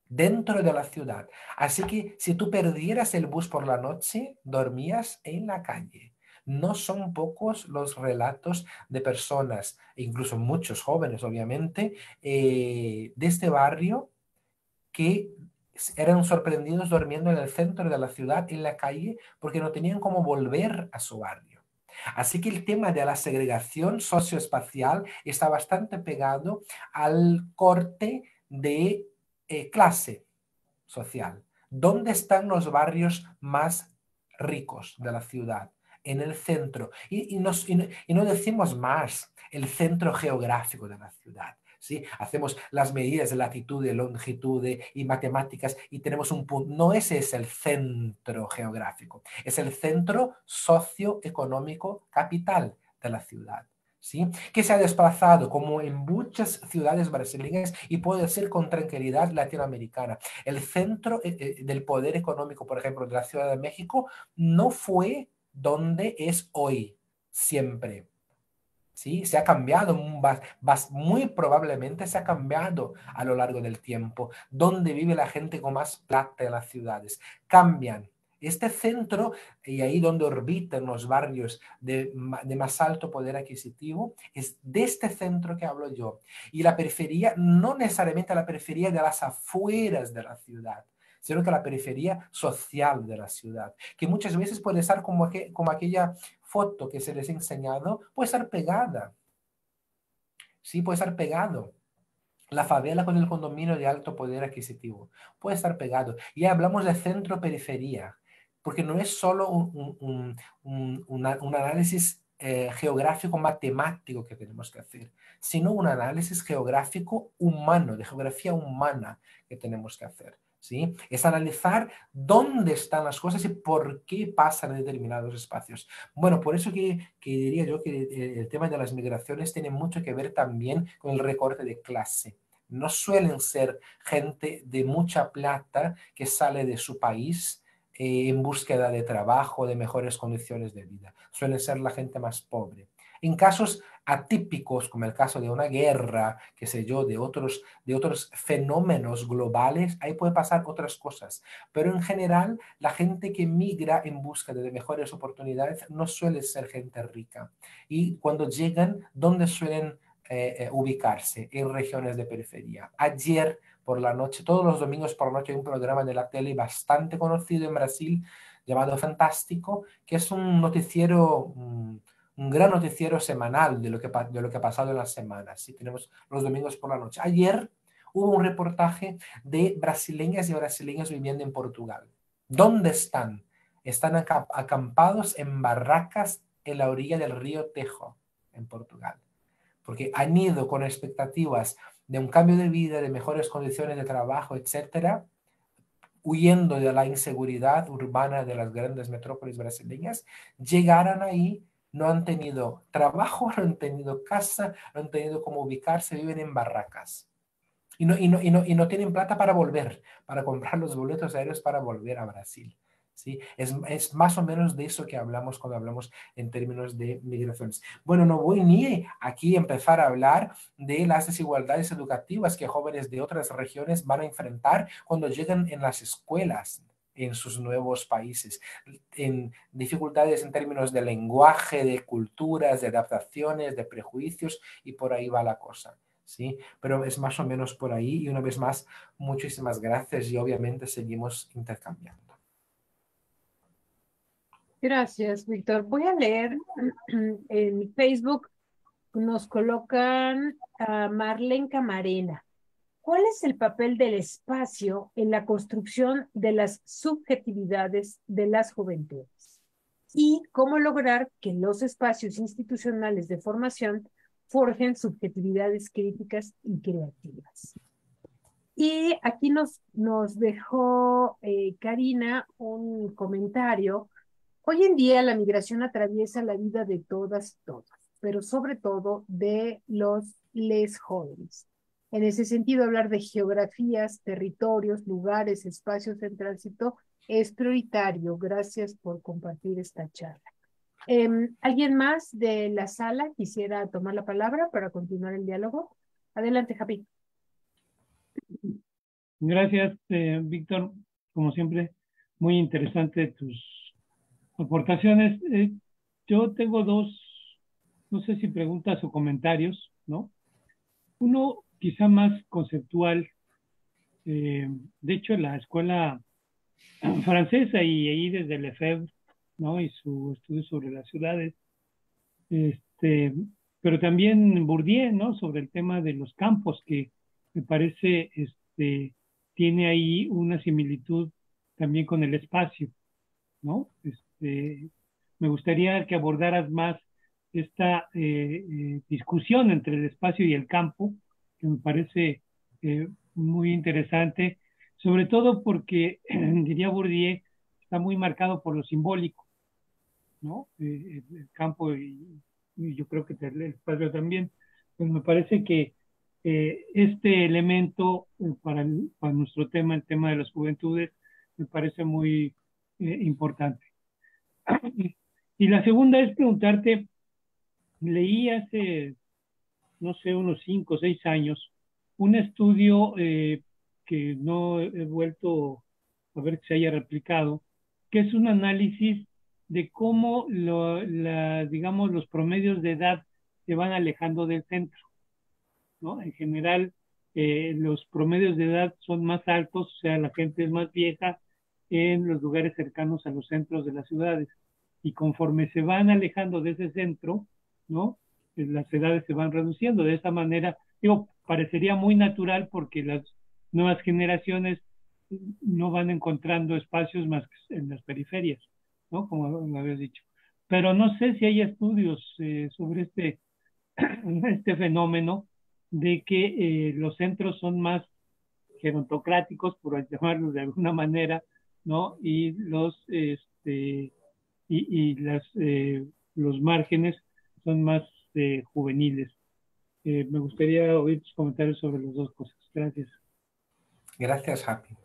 dentro de la ciudad. Así que si tú perdieras el bus por la noche, dormías en la calle. No son pocos los relatos de personas, e incluso muchos jóvenes, obviamente, de este barrio que eran sorprendidos durmiendo en el centro de la ciudad, en la calle, porque no tenían cómo volver a su barrio. Así que el tema de la segregación socioespacial está bastante pegado al corte de clase social. ¿Dónde están los barrios más ricos de la ciudad? En el centro. Y no decimos más el centro geográfico de la ciudad. ¿Sí? Hacemos las medidas de latitud, de longitud y matemáticas y tenemos un punto. No ese es el centro geográfico, es el centro socioeconómico capital de la ciudad. ¿Sí? Que se ha desplazado como en muchas ciudades brasileñas y puede ser con tranquilidad latinoamericana. El centro del poder económico, por ejemplo, de la Ciudad de México, no fue donde es hoy, siempre. ¿Sí? Se ha cambiado, muy probablemente se ha cambiado a lo largo del tiempo. ¿Dónde vive la gente con más plata en las ciudades? Cambian. Este centro, y ahí donde orbitan los barrios de más alto poder adquisitivo, es de este centro que hablo yo. Y la periferia, no necesariamente la periferia de las afueras de la ciudad, sino que la periferia social de la ciudad, que muchas veces puede estar como aquella foto que se les ha enseñado, puede estar pegada. Sí, puede estar pegado. La favela con el condominio de alto poder adquisitivo puede estar pegado. Y hablamos de centro-periferia, porque no es solo un análisis geográfico matemático que tenemos que hacer, sino un análisis geográfico humano, de geografía humana que tenemos que hacer. ¿Sí? Es analizar dónde están las cosas y por qué pasan en determinados espacios. Bueno, por eso que diría yo que el tema de las migraciones tiene mucho que ver también con el recorte de clase. No suelen ser gente de mucha plata que sale de su país en búsqueda de trabajo, de mejores condiciones de vida. Suele ser la gente más pobre. En casos atípicos, como el caso de una guerra, qué sé yo, de otros fenómenos globales, ahí puede pasar otras cosas. Pero en general, la gente que migra en busca de mejores oportunidades no suele ser gente rica. Y cuando llegan, ¿dónde suelen ubicarse? En regiones de periferia. Ayer por la noche, todos los domingos por la noche, hay un programa de la tele bastante conocido en Brasil llamado Fantástico, que es un noticiero, un gran noticiero semanal de lo que ha pasado en las semanas. ¿Sí? Tenemos los domingos por la noche. Ayer hubo un reportaje de brasileñas y brasileños viviendo en Portugal. ¿Dónde están? Están acampados en barracas en la orilla del río Tejo, en Portugal. Porque han ido con expectativas de un cambio de vida, de mejores condiciones de trabajo, etcétera, huyendo de la inseguridad urbana de las grandes metrópolis brasileñas, llegaron ahí, no han tenido trabajo, no han tenido casa, no han tenido cómo ubicarse, viven en barracas. Y no tienen plata para volver, para comprar los boletos aéreos para volver a Brasil. ¿Sí? Es más o menos de eso que hablamos cuando hablamos en términos de migraciones. Bueno, no voy ni aquí a empezar a hablar de las desigualdades educativas que jóvenes de otras regiones van a enfrentar cuando llegan en las escuelas en sus nuevos países, en dificultades en términos de lenguaje, de culturas, de adaptaciones, de prejuicios, y por ahí va la cosa. ¿Sí? Pero es más o menos por ahí, y una vez más, muchísimas gracias y obviamente seguimos intercambiando. Gracias, Víctor. Voy a leer en Facebook, nos colocan a Marlene Camarena. ¿Cuál es el papel del espacio en la construcción de las subjetividades de las juventudes? ¿Y cómo lograr que los espacios institucionales de formación forjen subjetividades críticas y creativas? Y aquí nos dejó Karina un comentario. Hoy en día la migración atraviesa la vida de todos, pero sobre todo de los les jóvenes. En ese sentido, hablar de geografías, territorios, lugares, espacios en tránsito es prioritario. Gracias por compartir esta charla. ¿Alguien más de la sala quisiera tomar la palabra para continuar el diálogo? Adelante, Javi. Gracias, Víctor. Como siempre, muy interesante tus aportaciones. Yo tengo dos, no sé si preguntas o comentarios, ¿no? Uno quizá más conceptual. De hecho, la escuela francesa y ahí desde Lefebvre, ¿no? Y su estudio sobre las ciudades, pero también Bourdieu, ¿no? Sobre el tema de los campos, que me parece tiene ahí una similitud también con el espacio, ¿no? Me gustaría que abordaras más esta discusión entre el espacio y el campo, que me parece muy interesante, sobre todo porque, diría Bourdieu, está muy marcado por lo simbólico, ¿no? El campo y yo creo que el espacio también. Pues me parece que este elemento para nuestro tema, el tema de las juventudes, me parece muy importante. Y la segunda es preguntarte, leí hace, no sé, unos 5 o 6 años, un estudio que no he vuelto a ver que se haya replicado, que es un análisis de cómo digamos, los promedios de edad se van alejando del centro, ¿no? En general, los promedios de edad son más altos, o sea, la gente es más vieja en los lugares cercanos a los centros de las ciudades. Y conforme se van alejando de ese centro, ¿no? Las edades se van reduciendo. De esa manera, digo, parecería muy natural porque las nuevas generaciones no van encontrando espacios más que en las periferias, ¿no? Como lo habías dicho. Pero no sé si hay estudios sobre este fenómeno de que los centros son más gerontocráticos, por llamarlos de alguna manera, ¿no? Y los márgenes son más juveniles. Me gustaría oír tus comentarios sobre las dos cosas. Gracias. Gracias, Happy.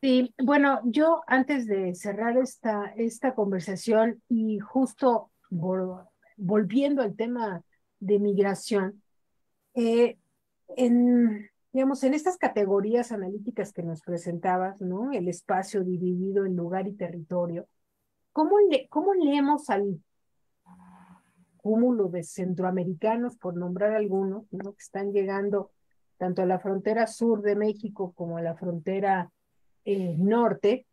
Sí, bueno, yo antes de cerrar esta conversación y justo volviendo al tema de migración, digamos, en estas categorías analíticas que nos presentabas, ¿no? El espacio dividido en lugar y territorio, ¿cómo leemos al cúmulo de centroamericanos, por nombrar algunos, ¿no? Que están llegando tanto a la frontera sur de México como a la frontera norte?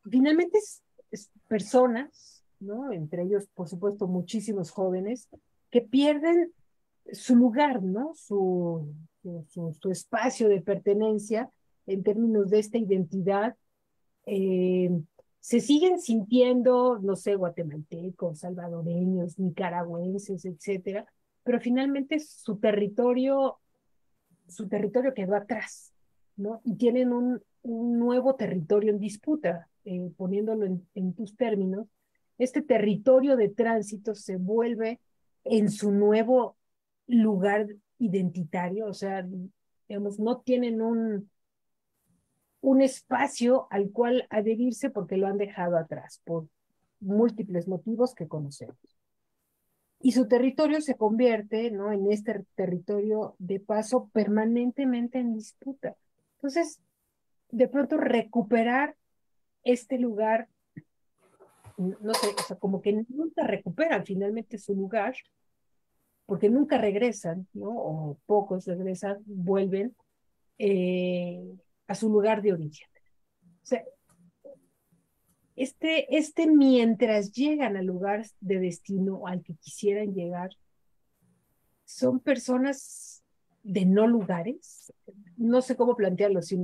Finalmente es personas, ¿no? Entre ellos, por supuesto, muchísimos jóvenes que pierden su lugar, ¿no? Su espacio de pertenencia en términos de esta identidad. eh, Se siguen sintiendo, no sé, guatemaltecos, salvadoreños, nicaragüenses, etcétera, pero finalmente su territorio quedó atrás, ¿no? Y tienen un nuevo territorio en disputa, poniéndolo en tus términos. Este territorio de tránsito se vuelve en su nuevo lugar identitario, o sea, digamos, no tienen un espacio al cual adherirse porque lo han dejado atrás por múltiples motivos que conocemos. Y su territorio se convierte, ¿no? En este territorio de paso permanentemente en disputa. Entonces, de pronto recuperar este lugar, no sé, o sea, como que nunca recuperan finalmente su lugar, porque nunca regresan, ¿no? O pocos regresan, vuelven a su lugar de origen. O sea, mientras llegan al lugar de destino al que quisieran llegar, son personas de no lugares. No sé cómo plantearlo, si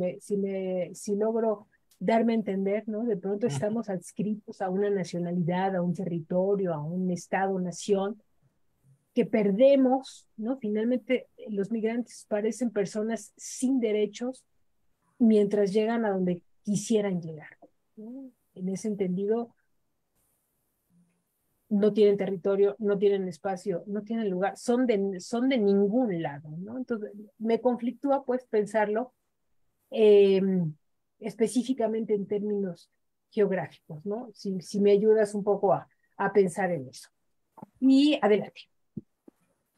logro darme a entender, ¿no? De pronto estamos adscritos a una nacionalidad, a un territorio, a un estado, nación, que perdemos, ¿no? Finalmente, los migrantes parecen personas sin derechos mientras llegan a donde quisieran llegar, ¿no? En ese entendido, no tienen territorio, no tienen espacio, no tienen lugar, son de ningún lado, ¿no? Entonces, me conflictúa pues pensarlo eh, específicamente en términos geográficos, ¿no? Si me ayudas un poco a pensar en eso. Y adelante.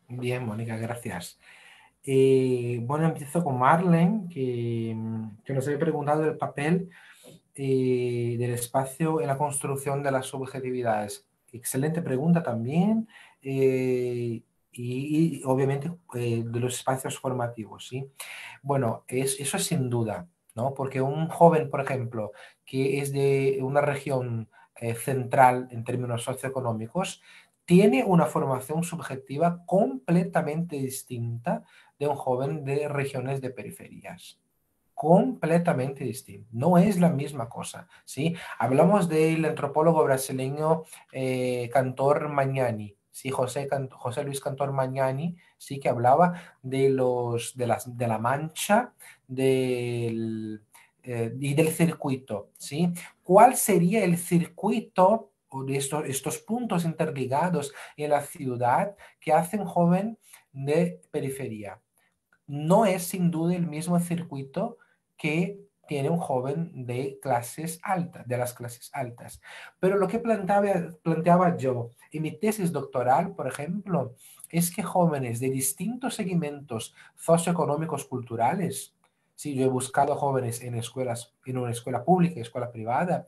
Bien, Mónica, gracias. Bueno, empiezo con Marlene, que nos había preguntado el papel del espacio en la construcción de las subjetividades. Excelente pregunta también. Y obviamente de los espacios formativos, ¿sí? Bueno, eso es sin duda, ¿no? Porque un joven, por ejemplo, que es de una región central en términos socioeconómicos, tiene una formación subjetiva completamente distinta de un joven de regiones de periferias. Completamente distinto. No es la misma cosa, ¿sí? Hablamos del antropólogo brasileño Cantor Magnani, ¿sí? José Luis Cantor Magnani, sí, que hablaba de la mancha y del circuito, ¿sí? ¿Cuál sería el circuito o de estos puntos interligados en la ciudad que hacen joven de periferia? No es sin duda el mismo circuito que tiene un joven de clases altas, de las clases altas. Pero lo que planteaba yo en mi tesis doctoral, por ejemplo, es que jóvenes de distintos segmentos socioeconómicos culturales, si yo he buscado jóvenes en escuelas, en una escuela pública, escuela privada,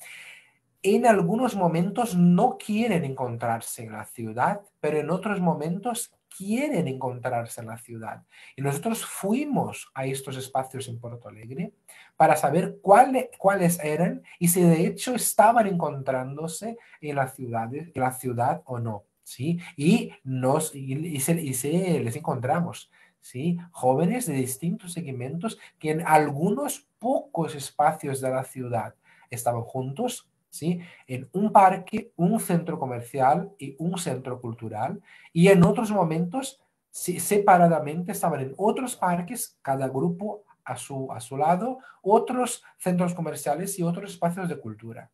en algunos momentos no quieren encontrarse en la ciudad, pero en otros momentos quieren encontrarse en la ciudad. Y nosotros fuimos a estos espacios en Porto Alegre para saber cuáles eran y si de hecho estaban encontrándose en en la ciudad o no. ¿Sí? Y les encontramos. ¿Sí? Jóvenes de distintos segmentos que en algunos pocos espacios de la ciudad estaban juntos, ¿sí? En un parque, un centro comercial y un centro cultural, y en otros momentos separadamente estaban en otros parques, cada grupo a su lado, otros centros comerciales y otros espacios de cultura.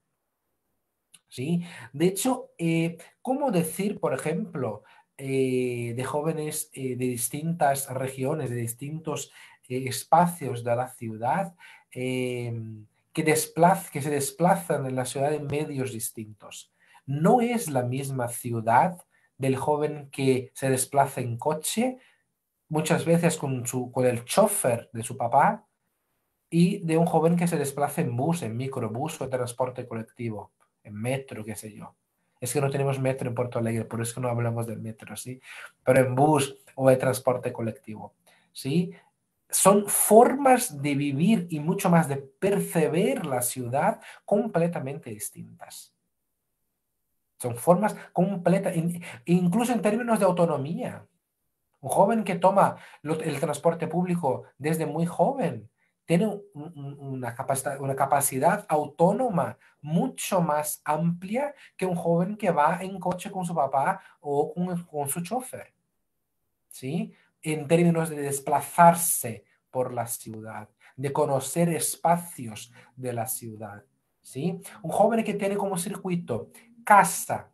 ¿Sí? De hecho, ¿cómo decir, por ejemplo, de jóvenes de distintas regiones, de distintos espacios de la ciudad, que se desplazan en la ciudad en medios distintos? No es la misma ciudad del joven que se desplaza en coche, muchas veces con el chofer de su papá, y de un joven que se desplaza en bus, en microbús o transporte colectivo, en metro, qué sé yo. Es que no tenemos metro en Porto Alegre, por eso no hablamos del metro, ¿sí? Pero en bus o en transporte colectivo, ¿sí? Son formas de vivir y mucho más de percibir la ciudad completamente distintas. Son formas completas, incluso en términos de autonomía. Un joven que toma el transporte público desde muy joven tiene una capacidad autónoma mucho más amplia que un joven que va en coche con su papá o con su chofer, ¿sí? En términos de desplazarse por la ciudad, de conocer espacios de la ciudad, ¿sí? Un joven que tiene como circuito casa,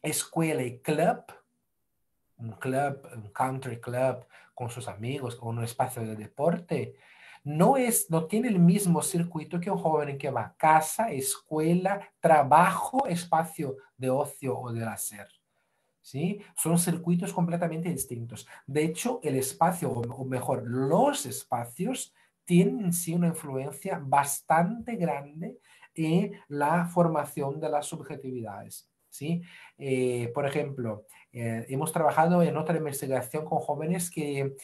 escuela y club, un country club con sus amigos, con un espacio de deporte, no tiene el mismo circuito que un joven que va a casa, escuela, trabajo, espacio de ocio o de hacer. ¿Sí? Son circuitos completamente distintos. De hecho, el espacio, o mejor, los espacios tienen en sí una influencia bastante grande en la formación de las subjetividades. ¿Sí? Por ejemplo, hemos trabajado en otra investigación con jóvenes que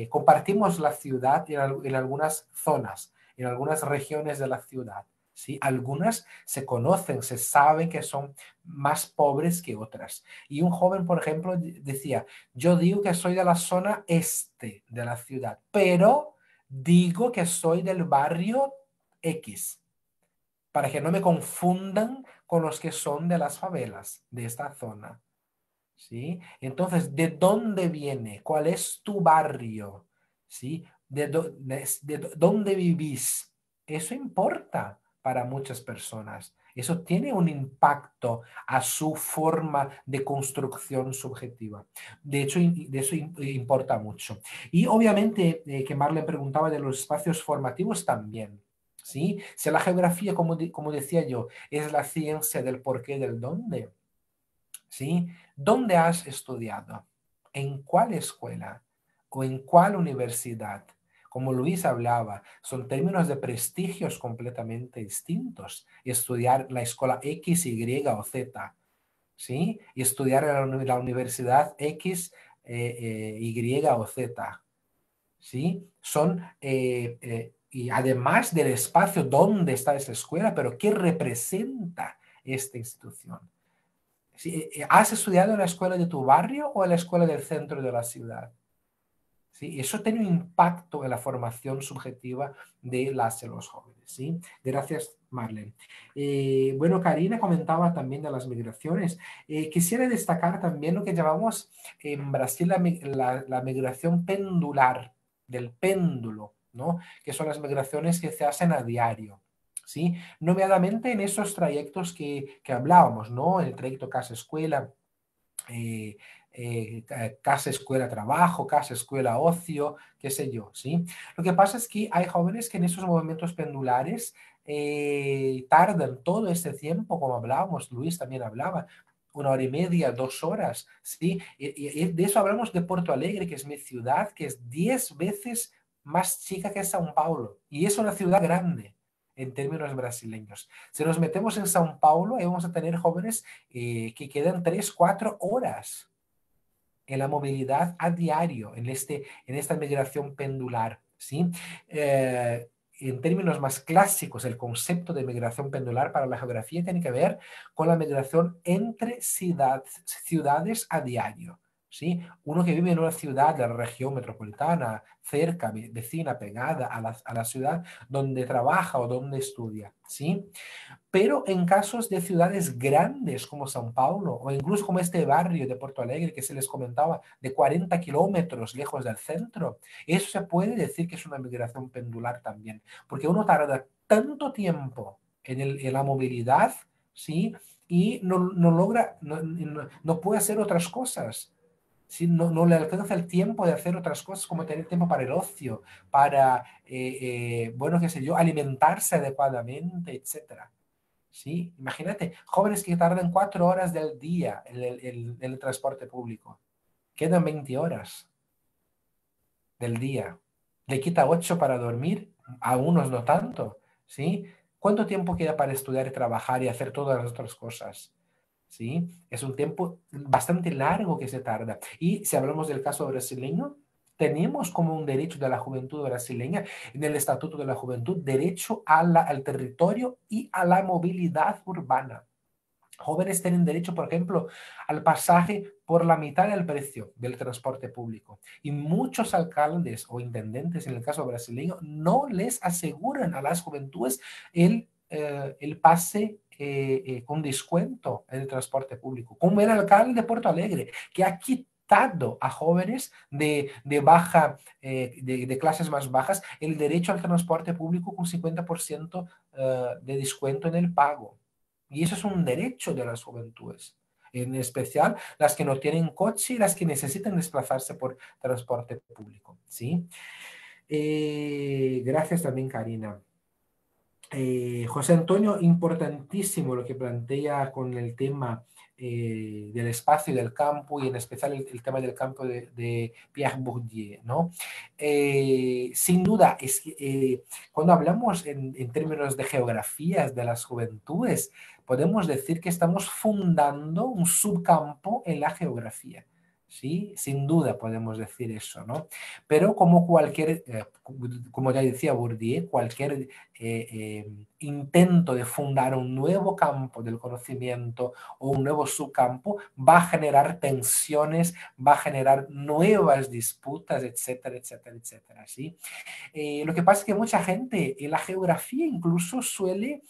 compartimos la ciudad en algunas zonas, en algunas regiones de la ciudad. ¿sí? Algunas se conocen, se saben que son más pobres que otras. Y un joven, por ejemplo, decía, yo digo que soy de la zona este de la ciudad, pero digo que soy del barrio X, para que no me confundan con los que son de las favelas de esta zona, ¿sí? Entonces, ¿de dónde viene? ¿Cuál es tu barrio? ¿Sí? ¿De dónde vivís? Eso importa para muchas personas. Eso tiene un impacto a su forma de construcción subjetiva. De hecho, de eso importa mucho. Y obviamente, que Marlene preguntaba de los espacios formativos también. ¿Sí? Si la geografía, como decía yo, es la ciencia del por qué, del dónde, ¿sí? ¿Dónde has estudiado? ¿En cuál escuela? ¿O en cuál universidad? Como Luis hablaba, son términos de prestigios completamente distintos. Estudiar la escuela X, Y o Z, ¿sí? Y estudiar en la universidad X, Y o Z, ¿sí? Son, y además del espacio donde está esa escuela, pero ¿qué representa esta institución? ¿Sí? ¿Has estudiado en la escuela de tu barrio o en la escuela del centro de la ciudad? ¿Sí? Eso tiene un impacto en la formación subjetiva de las y los jóvenes. ¿Sí? Gracias, Marlene. Bueno, Karina comentaba también de las migraciones. Quisiera destacar también lo que llamamos en Brasil la migración pendular, del péndulo, ¿no? Que son las migraciones que se hacen a diario. ¿Sí? Novedamente en esos trayectos que hablábamos, ¿no? El trayecto casa-escuela, casa, escuela, trabajo, casa, escuela, ocio, qué sé yo, ¿sí? Lo que pasa es que hay jóvenes que en esos movimientos pendulares tardan todo este tiempo, como hablábamos, Luis también hablaba, 1 hora y media, 2 horas, ¿sí? Y de eso hablamos de Porto Alegre, que es mi ciudad, que es 10 veces más chica que São Paulo, y es una ciudad grande en términos brasileños. Si nos metemos en São Paulo, ahí vamos a tener jóvenes que quedan 3, 4 horas en la movilidad a diario, en esta migración pendular, ¿sí? En términos más clásicos, el concepto de migración pendular para la geografía tiene que ver con la migración entre ciudades a diario, ¿sí? Uno que vive en una ciudad de la región metropolitana, cerca, vecina, pegada a la ciudad donde trabaja o donde estudia, ¿sí? Pero en casos de ciudades grandes como São Paulo o incluso como este barrio de Porto Alegre que se les comentaba de 40 kilómetros lejos del centro, eso se puede decir que es una migración pendular también, porque uno tarda tanto tiempo en la movilidad, ¿sí? Y no logra, no puede hacer otras cosas. ¿Sí? No le alcanza el tiempo de hacer otras cosas como tener tiempo para el ocio, para, bueno, qué sé yo, alimentarse adecuadamente, etcétera. ¿Sí? Imagínate, jóvenes que tardan 4 horas del día en el transporte público. Quedan 20 horas del día. Le quita 8 para dormir, a unos no tanto. ¿Sí? ¿Cuánto tiempo queda para estudiar y trabajar y hacer todas las otras cosas? ¿Sí? Es un tiempo bastante largo que se tarda. Y si hablamos del caso brasileño, tenemos como un derecho de la juventud brasileña, en el Estatuto de la Juventud, derecho al territorio y a la movilidad urbana. Jóvenes tienen derecho, por ejemplo, al pasaje por la mitad del precio del transporte público. Y muchos alcaldes o intendentes, en el caso brasileño, no les aseguran a las juventudes el pase con descuento en el transporte público. Como el alcalde de Porto Alegre, que ha quitado a jóvenes de clases más bajas el derecho al transporte público con 50% de descuento en el pago. Y eso es un derecho de las juventudes, en especial las que no tienen coche y las que necesitan desplazarse por transporte público, ¿sí? Gracias también, Karina. José Antonio, importantísimo lo que plantea con el tema del espacio y del campo, y en especial el tema del campo de Pierre Bourdieu, ¿no? Sin duda, es que, cuando hablamos en términos de geografías de las juventudes, podemos decir que estamos fundando un subcampo en la geografía. ¿Sí? Sin duda podemos decir eso, ¿no? Pero como cualquier, como ya decía Bourdieu, cualquier intento de fundar un nuevo campo del conocimiento o un nuevo subcampo va a generar tensiones, va a generar nuevas disputas, etcétera, etcétera, etcétera, ¿sí? Lo que pasa es que mucha gente en la geografía incluso suele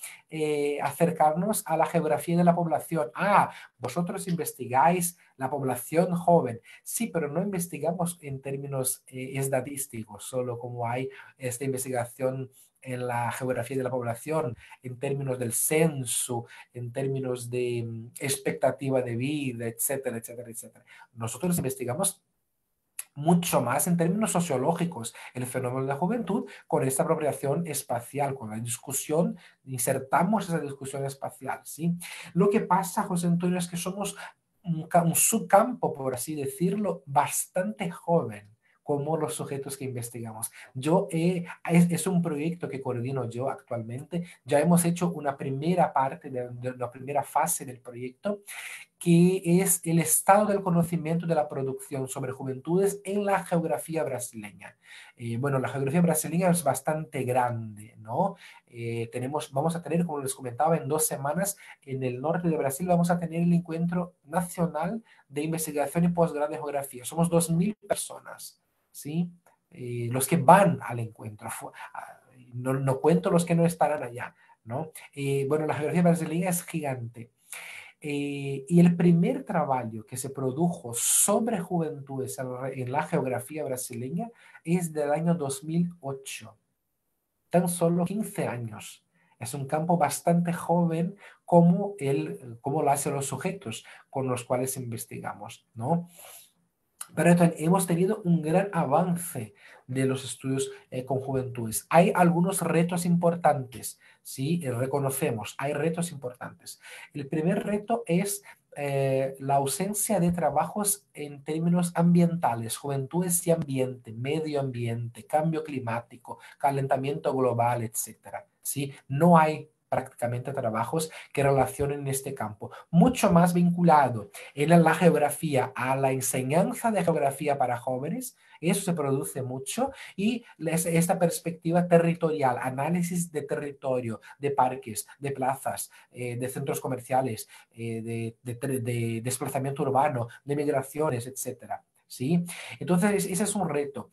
acercarnos a la geografía de la población. Ah, vosotros investigáis la población joven. Sí, pero no investigamos en términos estadísticos, solo como hay esta investigación en la geografía de la población, en términos del censo, en términos de expectativa de vida, etcétera, etcétera, etcétera. Nosotros investigamos mucho más en términos sociológicos el fenómeno de la juventud con esta apropiación espacial, con la discusión, insertamos esa discusión espacial, ¿sí? Lo que pasa, José Antonio, es que somos un subcampo, por así decirlo, bastante joven como los sujetos que investigamos. Es un proyecto que coordino yo actualmente. Ya hemos hecho una primera parte de la primera fase del proyecto, que es el estado del conocimiento de la producción sobre juventudes en la geografía brasileña. Bueno, la geografía brasileña es bastante grande, ¿no? Vamos a tener, como les comentaba, en 2 semanas en el norte de Brasil vamos a tener el encuentro nacional de investigación y posgrado de geografía. Somos 2000 personas, ¿sí? Los que van al encuentro. No cuento los que no estarán allá, ¿no? Bueno, la geografía brasileña es gigante. Y el primer trabajo que se produjo sobre juventudes en la geografía brasileña es del año 2008, tan solo 15 años. Es un campo bastante joven como lo hacen los sujetos con los cuales investigamos, ¿no? Pero hemos tenido un gran avance de los estudios con juventudes. Hay algunos retos importantes, ¿sí? Reconocemos, hay retos importantes. El primer reto es la ausencia de trabajos en términos ambientales, juventudes y ambiente, medio ambiente, cambio climático, calentamiento global, etcétera, ¿sí? No hay prácticamente trabajos que relacionen este campo. Mucho más vinculado en la geografía a la enseñanza de geografía para jóvenes, eso se produce mucho, y esta perspectiva territorial, análisis de territorio, de parques, de plazas, de centros comerciales, de desplazamiento urbano, de migraciones, etcétera. ¿Sí? Entonces, ese es un reto.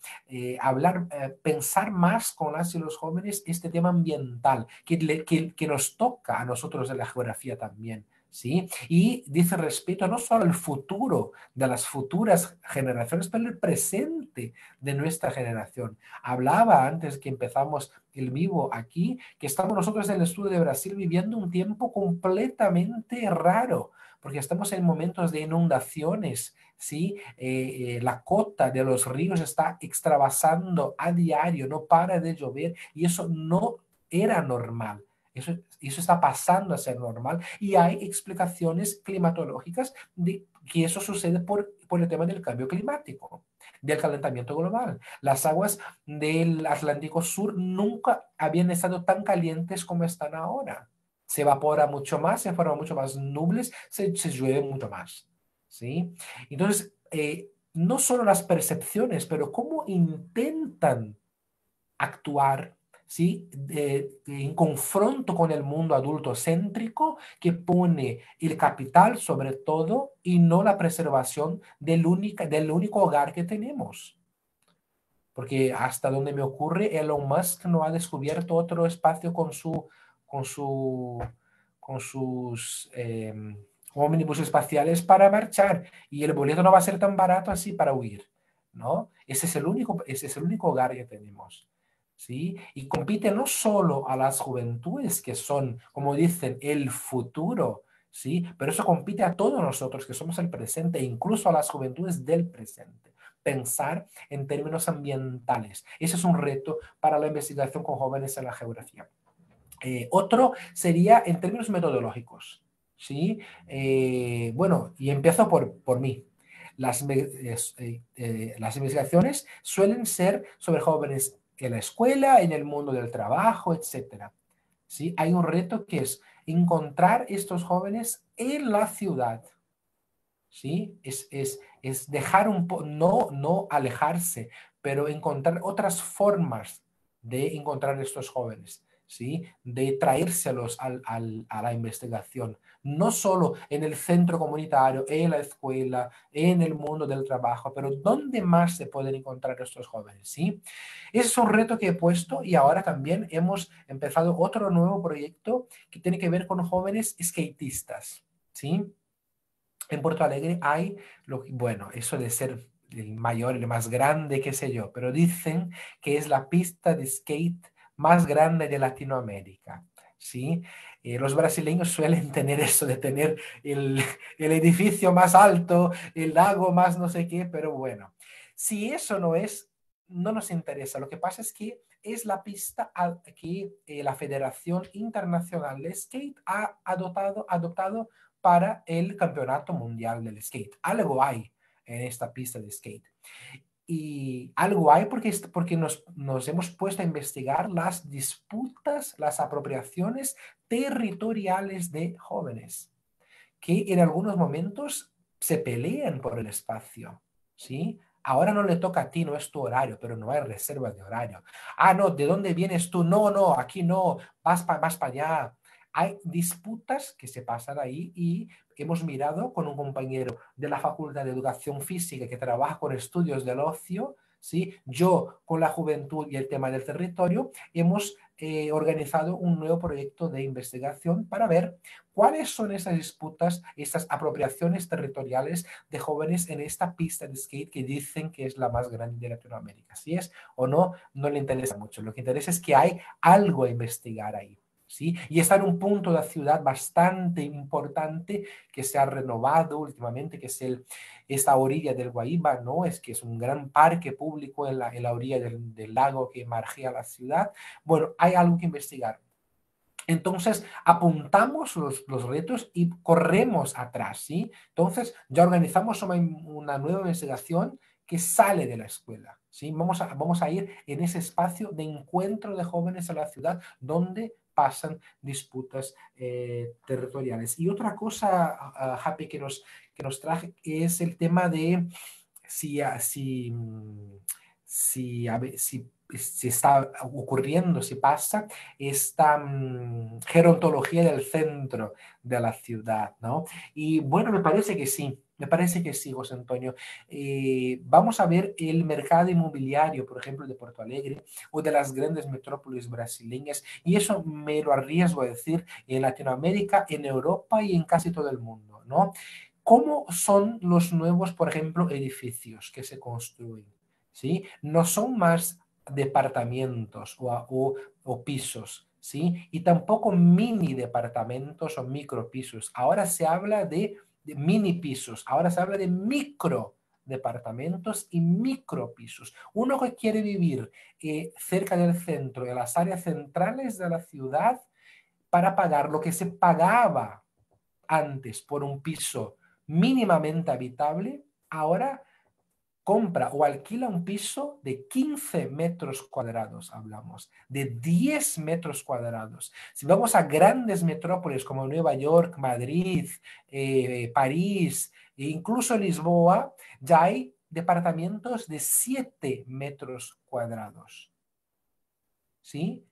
Pensar más con las y los jóvenes este tema ambiental, que nos toca a nosotros en la geografía también. ¿Sí? Y dice respeto no solo al futuro de las futuras generaciones, pero el presente de nuestra generación. Hablaba antes que empezamos el vivo aquí, que estamos nosotros en el estudio de Brasil viviendo un tiempo completamente raro, porque estamos en momentos de inundaciones, ¿sí? La cota de los ríos está extravasando a diario, no para de llover, y eso no era normal. Eso está pasando a ser normal, y hay explicaciones climatológicas de que eso sucede por el tema del cambio climático, del calentamiento global. Las aguas del Atlántico Sur nunca habían estado tan calientes como están ahora. Se evapora mucho más, se forman mucho más nubes, se llueve mucho más, ¿sí? Entonces, no solo las percepciones, pero cómo intentan actuar, ¿sí? En confronto con el mundo adultocéntrico que pone el capital sobre todo y no la preservación del único hogar que tenemos. Porque hasta donde me ocurre, Elon Musk no ha descubierto otro espacio con sus ómnibus espaciales para marchar, y el boleto no va a ser tan barato así para huir, ¿no? Ese es el único hogar que tenemos, ¿sí? Y compite no solo a las juventudes que son, como dicen, el futuro, ¿sí? Pero eso compite a todos nosotros que somos el presente, e incluso a las juventudes del presente. Pensar en términos ambientales. Ese es un reto para la investigación con jóvenes en la geografía. Otro sería en términos metodológicos, ¿sí? Bueno, y empiezo por mí. Las investigaciones suelen ser sobre jóvenes en la escuela, en el mundo del trabajo, etc. ¿Sí? Hay un reto que es encontrar estos jóvenes en la ciudad. ¿Sí? Es dejar no alejarse, pero encontrar otras formas de encontrar estos jóvenes, ¿sí? De traérselos a la investigación, no solo en el centro comunitario, en la escuela, en el mundo del trabajo, pero ¿dónde más se pueden encontrar estos jóvenes? ¿Sí? Ese es un reto que he puesto y ahora también hemos empezado otro nuevo proyecto que tiene que ver con jóvenes skatistas, ¿sí? En Porto Alegre hay, bueno, eso de ser el mayor, el más grande, qué sé yo, pero dicen que es la pista de skate más grande de Latinoamérica, ¿sí? Los brasileños suelen tener eso de tener el edificio más alto, el lago más no sé qué, pero bueno, si eso no es, no nos interesa. Lo que pasa es que es la pista que la Federación Internacional de Skate ha adoptado para el Campeonato Mundial del Skate. Algo hay en esta pista de skate. Y algo hay porque nos hemos puesto a investigar las disputas, las apropiaciones territoriales de jóvenes, que en algunos momentos se pelean por el espacio, ¿sí? Ahora no le toca a ti, no es tu horario, pero no hay reserva de horario. Ah, no, ¿de dónde vienes tú? No, no, aquí no, vas para allá. Hay disputas que se pasan ahí y hemos mirado con un compañero de la Facultad de Educación Física que trabaja con estudios del ocio, ¿sí? Yo con la juventud y el tema del territorio, hemos organizado un nuevo proyecto de investigación para ver cuáles son esas disputas, estas apropiaciones territoriales de jóvenes en esta pista de skate que dicen que es la más grande de Latinoamérica. Si es o no, no le interesa mucho. Lo que interesa es que hay algo a investigar ahí. ¿Sí? Y está en un punto de la ciudad bastante importante que se ha renovado últimamente, que es esta orilla del Guaíba, ¿no? Es que es un gran parque público en la orilla del lago que margea la ciudad. Bueno, hay algo que investigar. Entonces, apuntamos los retos y corremos atrás, ¿sí? Entonces, ya organizamos una nueva investigación que sale de la escuela, ¿sí? Vamos a ir en ese espacio de encuentro de jóvenes en la ciudad donde pasan disputas territoriales. Y otra cosa, Happy, que nos traje es el tema de si está ocurriendo, si pasa esta gerontología del centro de la ciudad, ¿no? Y bueno, me parece que sí, José Antonio. Vamos a ver el mercado inmobiliario, por ejemplo, de Porto Alegre o de las grandes metrópolis brasileñas, y eso me lo arriesgo a decir en Latinoamérica, en Europa y en casi todo el mundo, ¿no? ¿Cómo son los nuevos, por ejemplo, edificios que se construyen? ¿Sí? No son más departamentos o pisos, ¿sí? Y tampoco mini departamentos o micropisos. Ahora se habla de mini pisos, ahora se habla de micro departamentos y micropisos. Uno que quiere vivir cerca del centro, en las áreas centrales de la ciudad, para pagar lo que se pagaba antes por un piso mínimamente habitable, ahora compra o alquila un piso de 15 metros cuadrados, hablamos, de 10 metros cuadrados. Si vamos a grandes metrópolis como Nueva York, Madrid, París e incluso Lisboa, ya hay departamentos de 7 metros cuadrados. ¿Sí?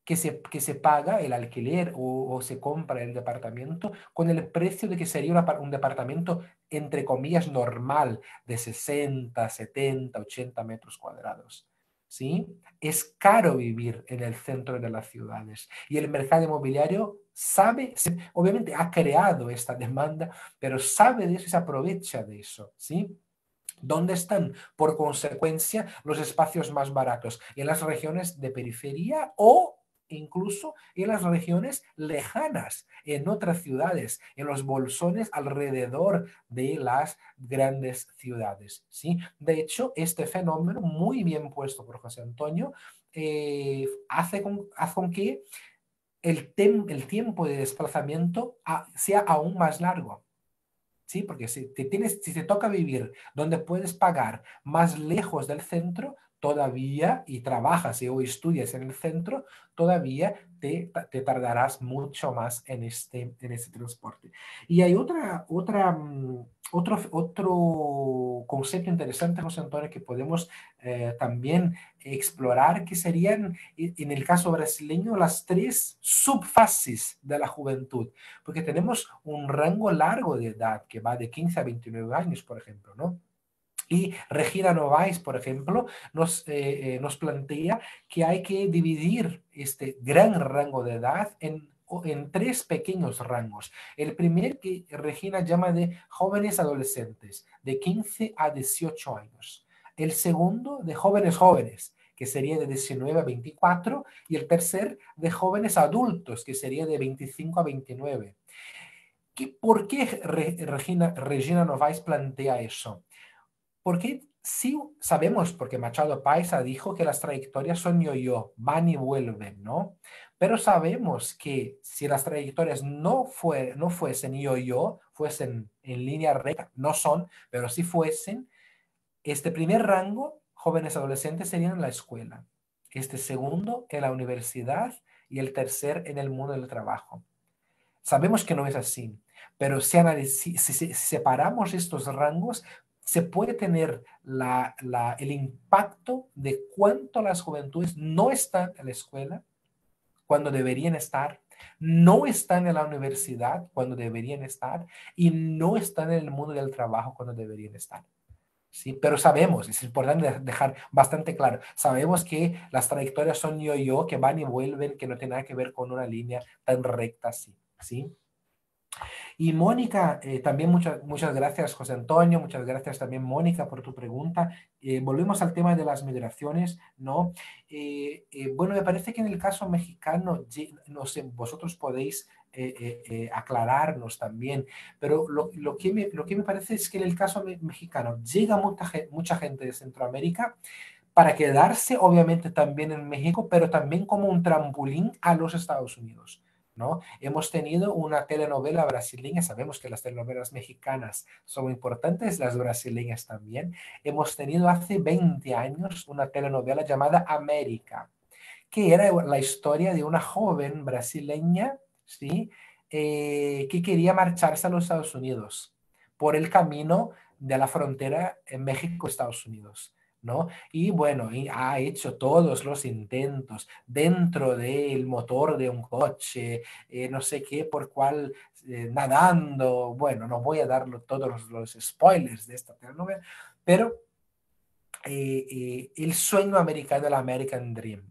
Que se paga el alquiler o se compra el departamento con el precio de que sería un departamento, entre comillas, normal, de 60, 70, 80 metros cuadrados. ¿Sí? Es caro vivir en el centro de las ciudades y el mercado inmobiliario obviamente ha creado esta demanda, pero sabe de eso y se aprovecha de eso. ¿Sí? ¿Dónde están, por consecuencia, los espacios más baratos? En las regiones de periferia o incluso en las regiones lejanas, en otras ciudades, en los bolsones alrededor de las grandes ciudades. ¿Sí? De hecho, este fenómeno, muy bien puesto por José Antonio, hace con que el tiempo de desplazamiento sea aún más largo. Sí, porque si te toca vivir donde puedes pagar más lejos del centro, todavía, y trabajas o estudias en el centro, todavía te tardarás mucho más en este transporte. Y hay otro concepto interesante, José Antonio, que podemos también explorar, que serían, en el caso brasileño, las 3 subfases de la juventud, porque tenemos un rango largo de edad que va de 15 a 29 años, por ejemplo, ¿no? Y Regina Novaes, por ejemplo, nos plantea que hay que dividir este gran rango de edad en 3 pequeños rangos. El primer que Regina llama de jóvenes adolescentes, de 15 a 18 años. El segundo de jóvenes, que sería de 19 a 24. Y el tercer de jóvenes adultos, que sería de 25 a 29. ¿Por qué Regina Novaes plantea eso? Porque sí sabemos, porque Machado Paisa dijo que las trayectorias son yo-yo, van y vuelven, ¿no? Pero sabemos que si las trayectorias no fuesen yo-yo, fuesen en línea recta, no son, pero si fuesen, este primer rango, jóvenes adolescentes, serían en la escuela, este segundo en la universidad y el tercer en el mundo del trabajo. Sabemos que no es así, pero si separamos estos rangos, se puede tener el impacto de cuánto las juventudes no están en la escuela cuando deberían estar, no están en la universidad cuando deberían estar y no están en el mundo del trabajo cuando deberían estar. Sí, pero sabemos, es importante dejar bastante claro, sabemos que las trayectorias son yo-yo, que van y vuelven, que no tienen nada que ver con una línea tan recta así, ¿sí? Y Mónica, también muchas gracias, José Antonio, muchas gracias también, Mónica, por tu pregunta. Volvemos al tema de las migraciones, ¿no? Bueno, me parece que en el caso mexicano, no sé, vosotros podéis aclararnos también, pero lo que me parece es que en el caso mexicano llega mucha gente de Centroamérica para quedarse, obviamente, también en México, pero también como un trampolín a los Estados Unidos, ¿no? Hemos tenido una telenovela brasileña, sabemos que las telenovelas mexicanas son muy importantes, las brasileñas también. Hemos tenido hace 20 años una telenovela llamada América, que era la historia de una joven brasileña, ¿sí? Que quería marcharse a los Estados Unidos por el camino de la frontera en México-Estados Unidos, ¿no? Y bueno, y ha hecho todos los intentos dentro del motor de un coche, no sé qué, por cuál, nadando, bueno, no voy a dar todos los spoilers de esta telenovela, pero el sueño americano, el American Dream.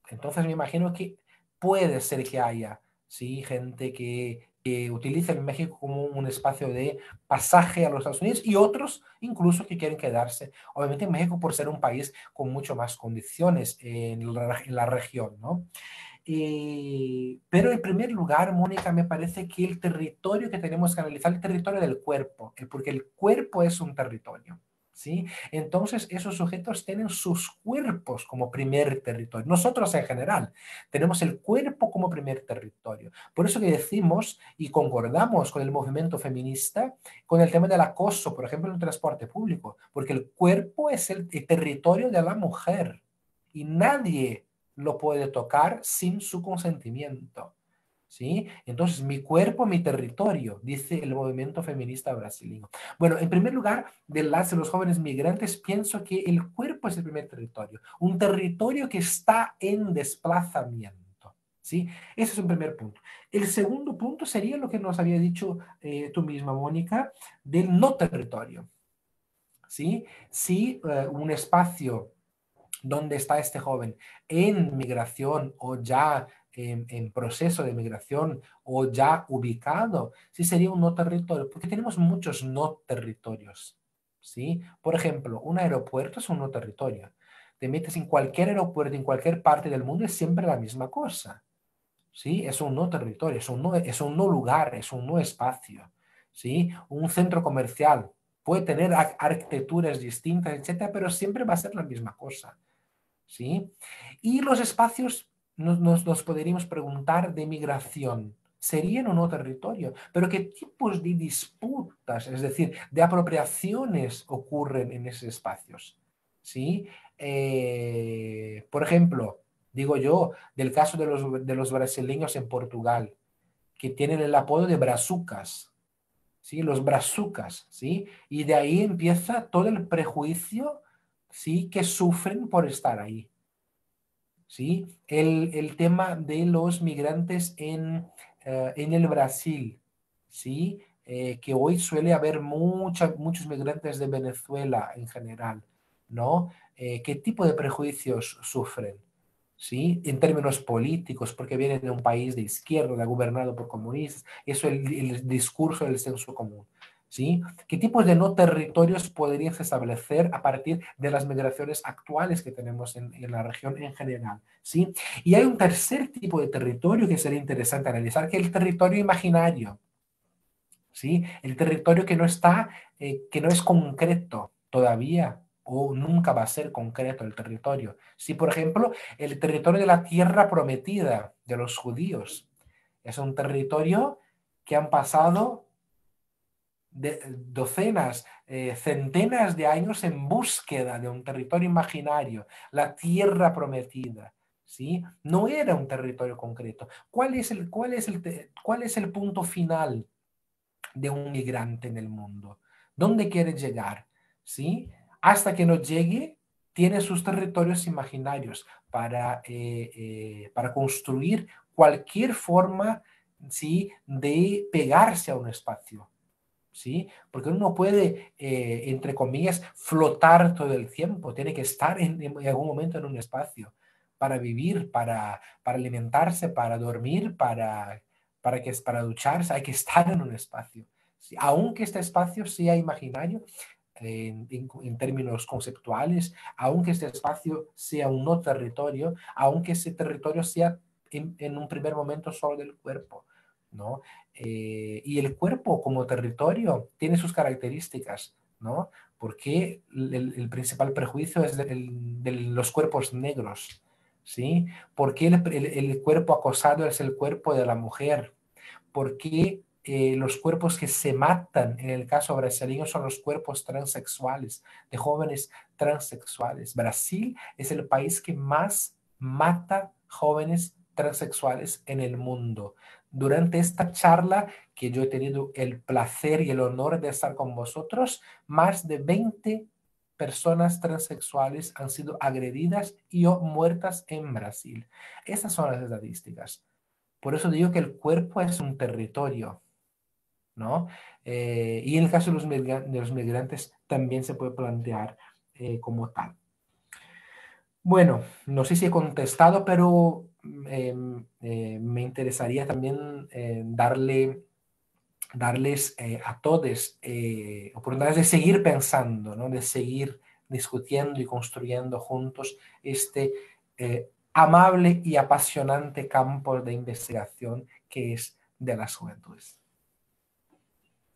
Entonces me imagino que puede ser que haya, ¿sí? Gente que utiliza el México como un espacio de pasaje a los Estados Unidos y otros incluso que quieren quedarse, obviamente en México por ser un país con mucho más condiciones en la región, ¿no? Pero en primer lugar, Mónica, me parece que el territorio que tenemos que analizar, el territorio del cuerpo, porque el cuerpo es un territorio. ¿Sí? Entonces, esos sujetos tienen sus cuerpos como primer territorio. Nosotros en general tenemos el cuerpo como primer territorio. Por eso que decimos y concordamos con el movimiento feminista con el tema del acoso, por ejemplo, en el transporte público, porque el cuerpo es el territorio de la mujer y nadie lo puede tocar sin su consentimiento. ¿Sí? Entonces, mi cuerpo, mi territorio, dice el movimiento feminista brasileño. Bueno, en primer lugar, del lado de los jóvenes migrantes, pienso que el cuerpo es el primer territorio, un territorio que está en desplazamiento. ¿Sí? Ese es un primer punto. El segundo punto sería lo que nos había dicho tú misma, Mónica, del no territorio. ¿Sí? Si un espacio donde está este joven en migración o ya en proceso de migración o ya ubicado, sí sería un no territorio, porque tenemos muchos no territorios, ¿sí? Por ejemplo, un aeropuerto es un no territorio. Te metes en cualquier aeropuerto, en cualquier parte del mundo, es siempre la misma cosa, ¿sí? Es un no territorio, es un no lugar, es un no espacio, ¿sí? Un centro comercial puede tener arquitecturas distintas, etcétera, pero siempre va a ser la misma cosa. ¿Sí? Y los espacios nos podríamos preguntar de migración. ¿Serían o no territorio? Pero ¿qué tipos de disputas, es decir, de apropiaciones ocurren en esos espacios? ¿sí? Por ejemplo, digo yo, del caso de los brasileños en Portugal, que tienen el apodo de brazucas, ¿sí? Los brazucas, ¿sí? Y de ahí empieza todo el prejuicio, ¿sí? Que sufren por estar ahí, ¿sí? El tema de los migrantes en el Brasil, ¿sí? Que hoy suele haber muchos migrantes de Venezuela en general, ¿no? ¿Qué tipo de prejuicios sufren? ¿Sí? En términos políticos, porque vienen de un país de izquierda, gobernado por comunistas, eso es el discurso del senso común. ¿Sí? ¿Qué tipos de no territorios podrían establecer a partir de las migraciones actuales que tenemos en la región en general? ¿Sí? Y hay un tercer tipo de territorio que sería interesante analizar, que es el territorio imaginario. ¿Sí? El territorio que no está, que no es concreto todavía o nunca va a ser concreto el territorio. Si, por ejemplo, el territorio de la tierra prometida de los judíos es un territorio que han pasado de docenas, centenas de años en búsqueda de un territorio imaginario, la tierra prometida, ¿sí? No era un territorio concreto. ¿Cuál es el punto final de un migrante en el mundo? ¿Dónde quiere llegar? ¿Sí? Hasta que no llegue, tiene sus territorios imaginarios para construir cualquier forma, ¿sí? De pegarse a un espacio. ¿Sí? Porque uno no puede, entre comillas, flotar todo el tiempo, tiene que estar en algún momento en un espacio para vivir, para alimentarse, para dormir, para ducharse, hay que estar en un espacio. ¿Sí? Aunque este espacio sea imaginario, en términos conceptuales, aunque este espacio sea un no territorio, aunque ese territorio sea en un primer momento solo del cuerpo, ¿no? Y el cuerpo como territorio tiene sus características, ¿no? Porque el principal prejuicio es de los cuerpos negros, ¿sí? Porque el cuerpo acosado es el cuerpo de la mujer. Porque los cuerpos que se matan en el caso brasileño son los cuerpos transexuales, de jóvenes transexuales. Brasil es el país que más mata jóvenes transexuales en el mundo. Durante esta charla que yo he tenido el placer y el honor de estar con vosotros, más de 20 personas transexuales han sido agredidas y o muertas en Brasil. Esas son las estadísticas. Por eso digo que el cuerpo es un territorio, ¿no? Y en el caso de de los migrantes también se puede plantear como tal. Bueno, no sé si he contestado, pero me interesaría también darles a todos oportunidades de seguir pensando, ¿no? De seguir discutiendo y construyendo juntos este amable y apasionante campo de investigación que es de las juventudes.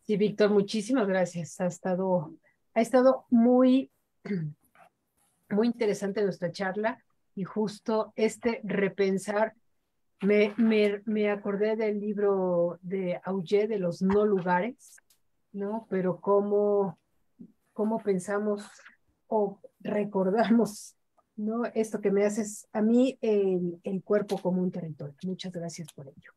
Sí, Víctor, muchísimas gracias. Ha estado muy, muy interesante nuestra charla y justo este repensar. Me acordé del libro de Auger de los no lugares, ¿no? Pero cómo pensamos o recordamos, ¿no? Esto que me haces a mí, el cuerpo como un territorio. Muchas gracias por ello.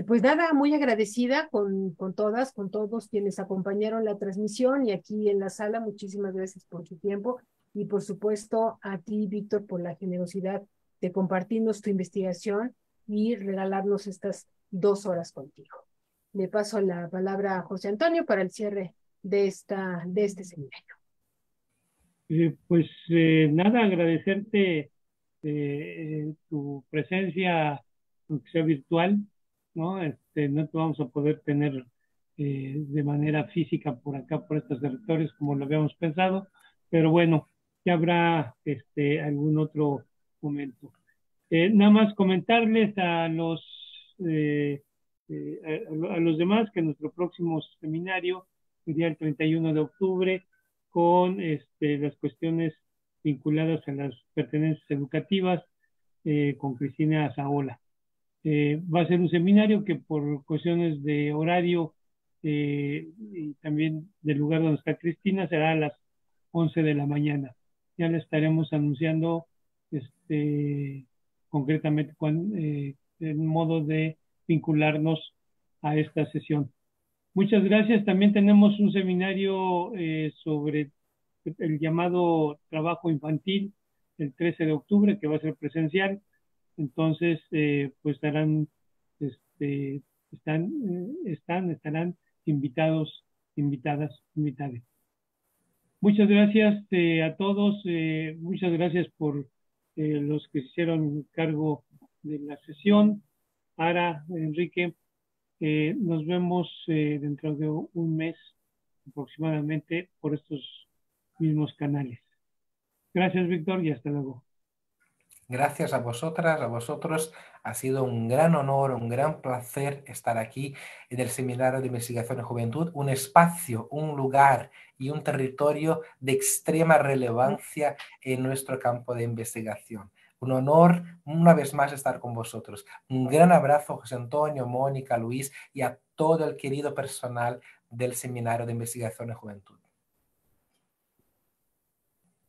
Pues nada, muy agradecida con todas, con todos quienes acompañaron la transmisión y aquí en la sala. Muchísimas gracias por su tiempo y por supuesto a ti, Víctor, por la generosidad de compartirnos tu investigación y regalarnos estas 2 horas contigo. Le paso la palabra a José Antonio para el cierre de este seminario. Pues nada, agradecerte tu presencia, aunque sea virtual, ¿no? No te vamos a poder tener de manera física por acá, por estos territorios, como lo habíamos pensado, pero bueno, ya habrá algún otro momento. Nada más comentarles a los demás que nuestro próximo seminario sería el 31 de octubre con las cuestiones vinculadas a las pertenencias educativas con Cristina Zaola. Va a ser un seminario que por cuestiones de horario y también del lugar donde está Cristina será a las 11 de la mañana. ya le estaremos anunciando concretamente el modo de vincularnos a esta sesión. Muchas gracias. También tenemos un seminario sobre el llamado trabajo infantil el 13 de octubre, que va a ser presencial. Entonces, pues estarán invitados, invitadas. Muchas gracias a todos. Muchas gracias por los que se hicieron cargo de la sesión. Ara, Enrique, nos vemos dentro de un mes aproximadamente por estos mismos canales. Gracias, Víctor, y hasta luego. Gracias a vosotras, a vosotros. Ha sido un gran honor, un gran placer estar aquí en el Seminario de Investigación en Juventud, un espacio, un lugar y un territorio de extrema relevancia en nuestro campo de investigación. Un honor una vez más estar con vosotros. Un gran abrazo, José Antonio, Mónica, Luis y a todo el querido personal del Seminario de Investigación en Juventud.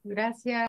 Gracias.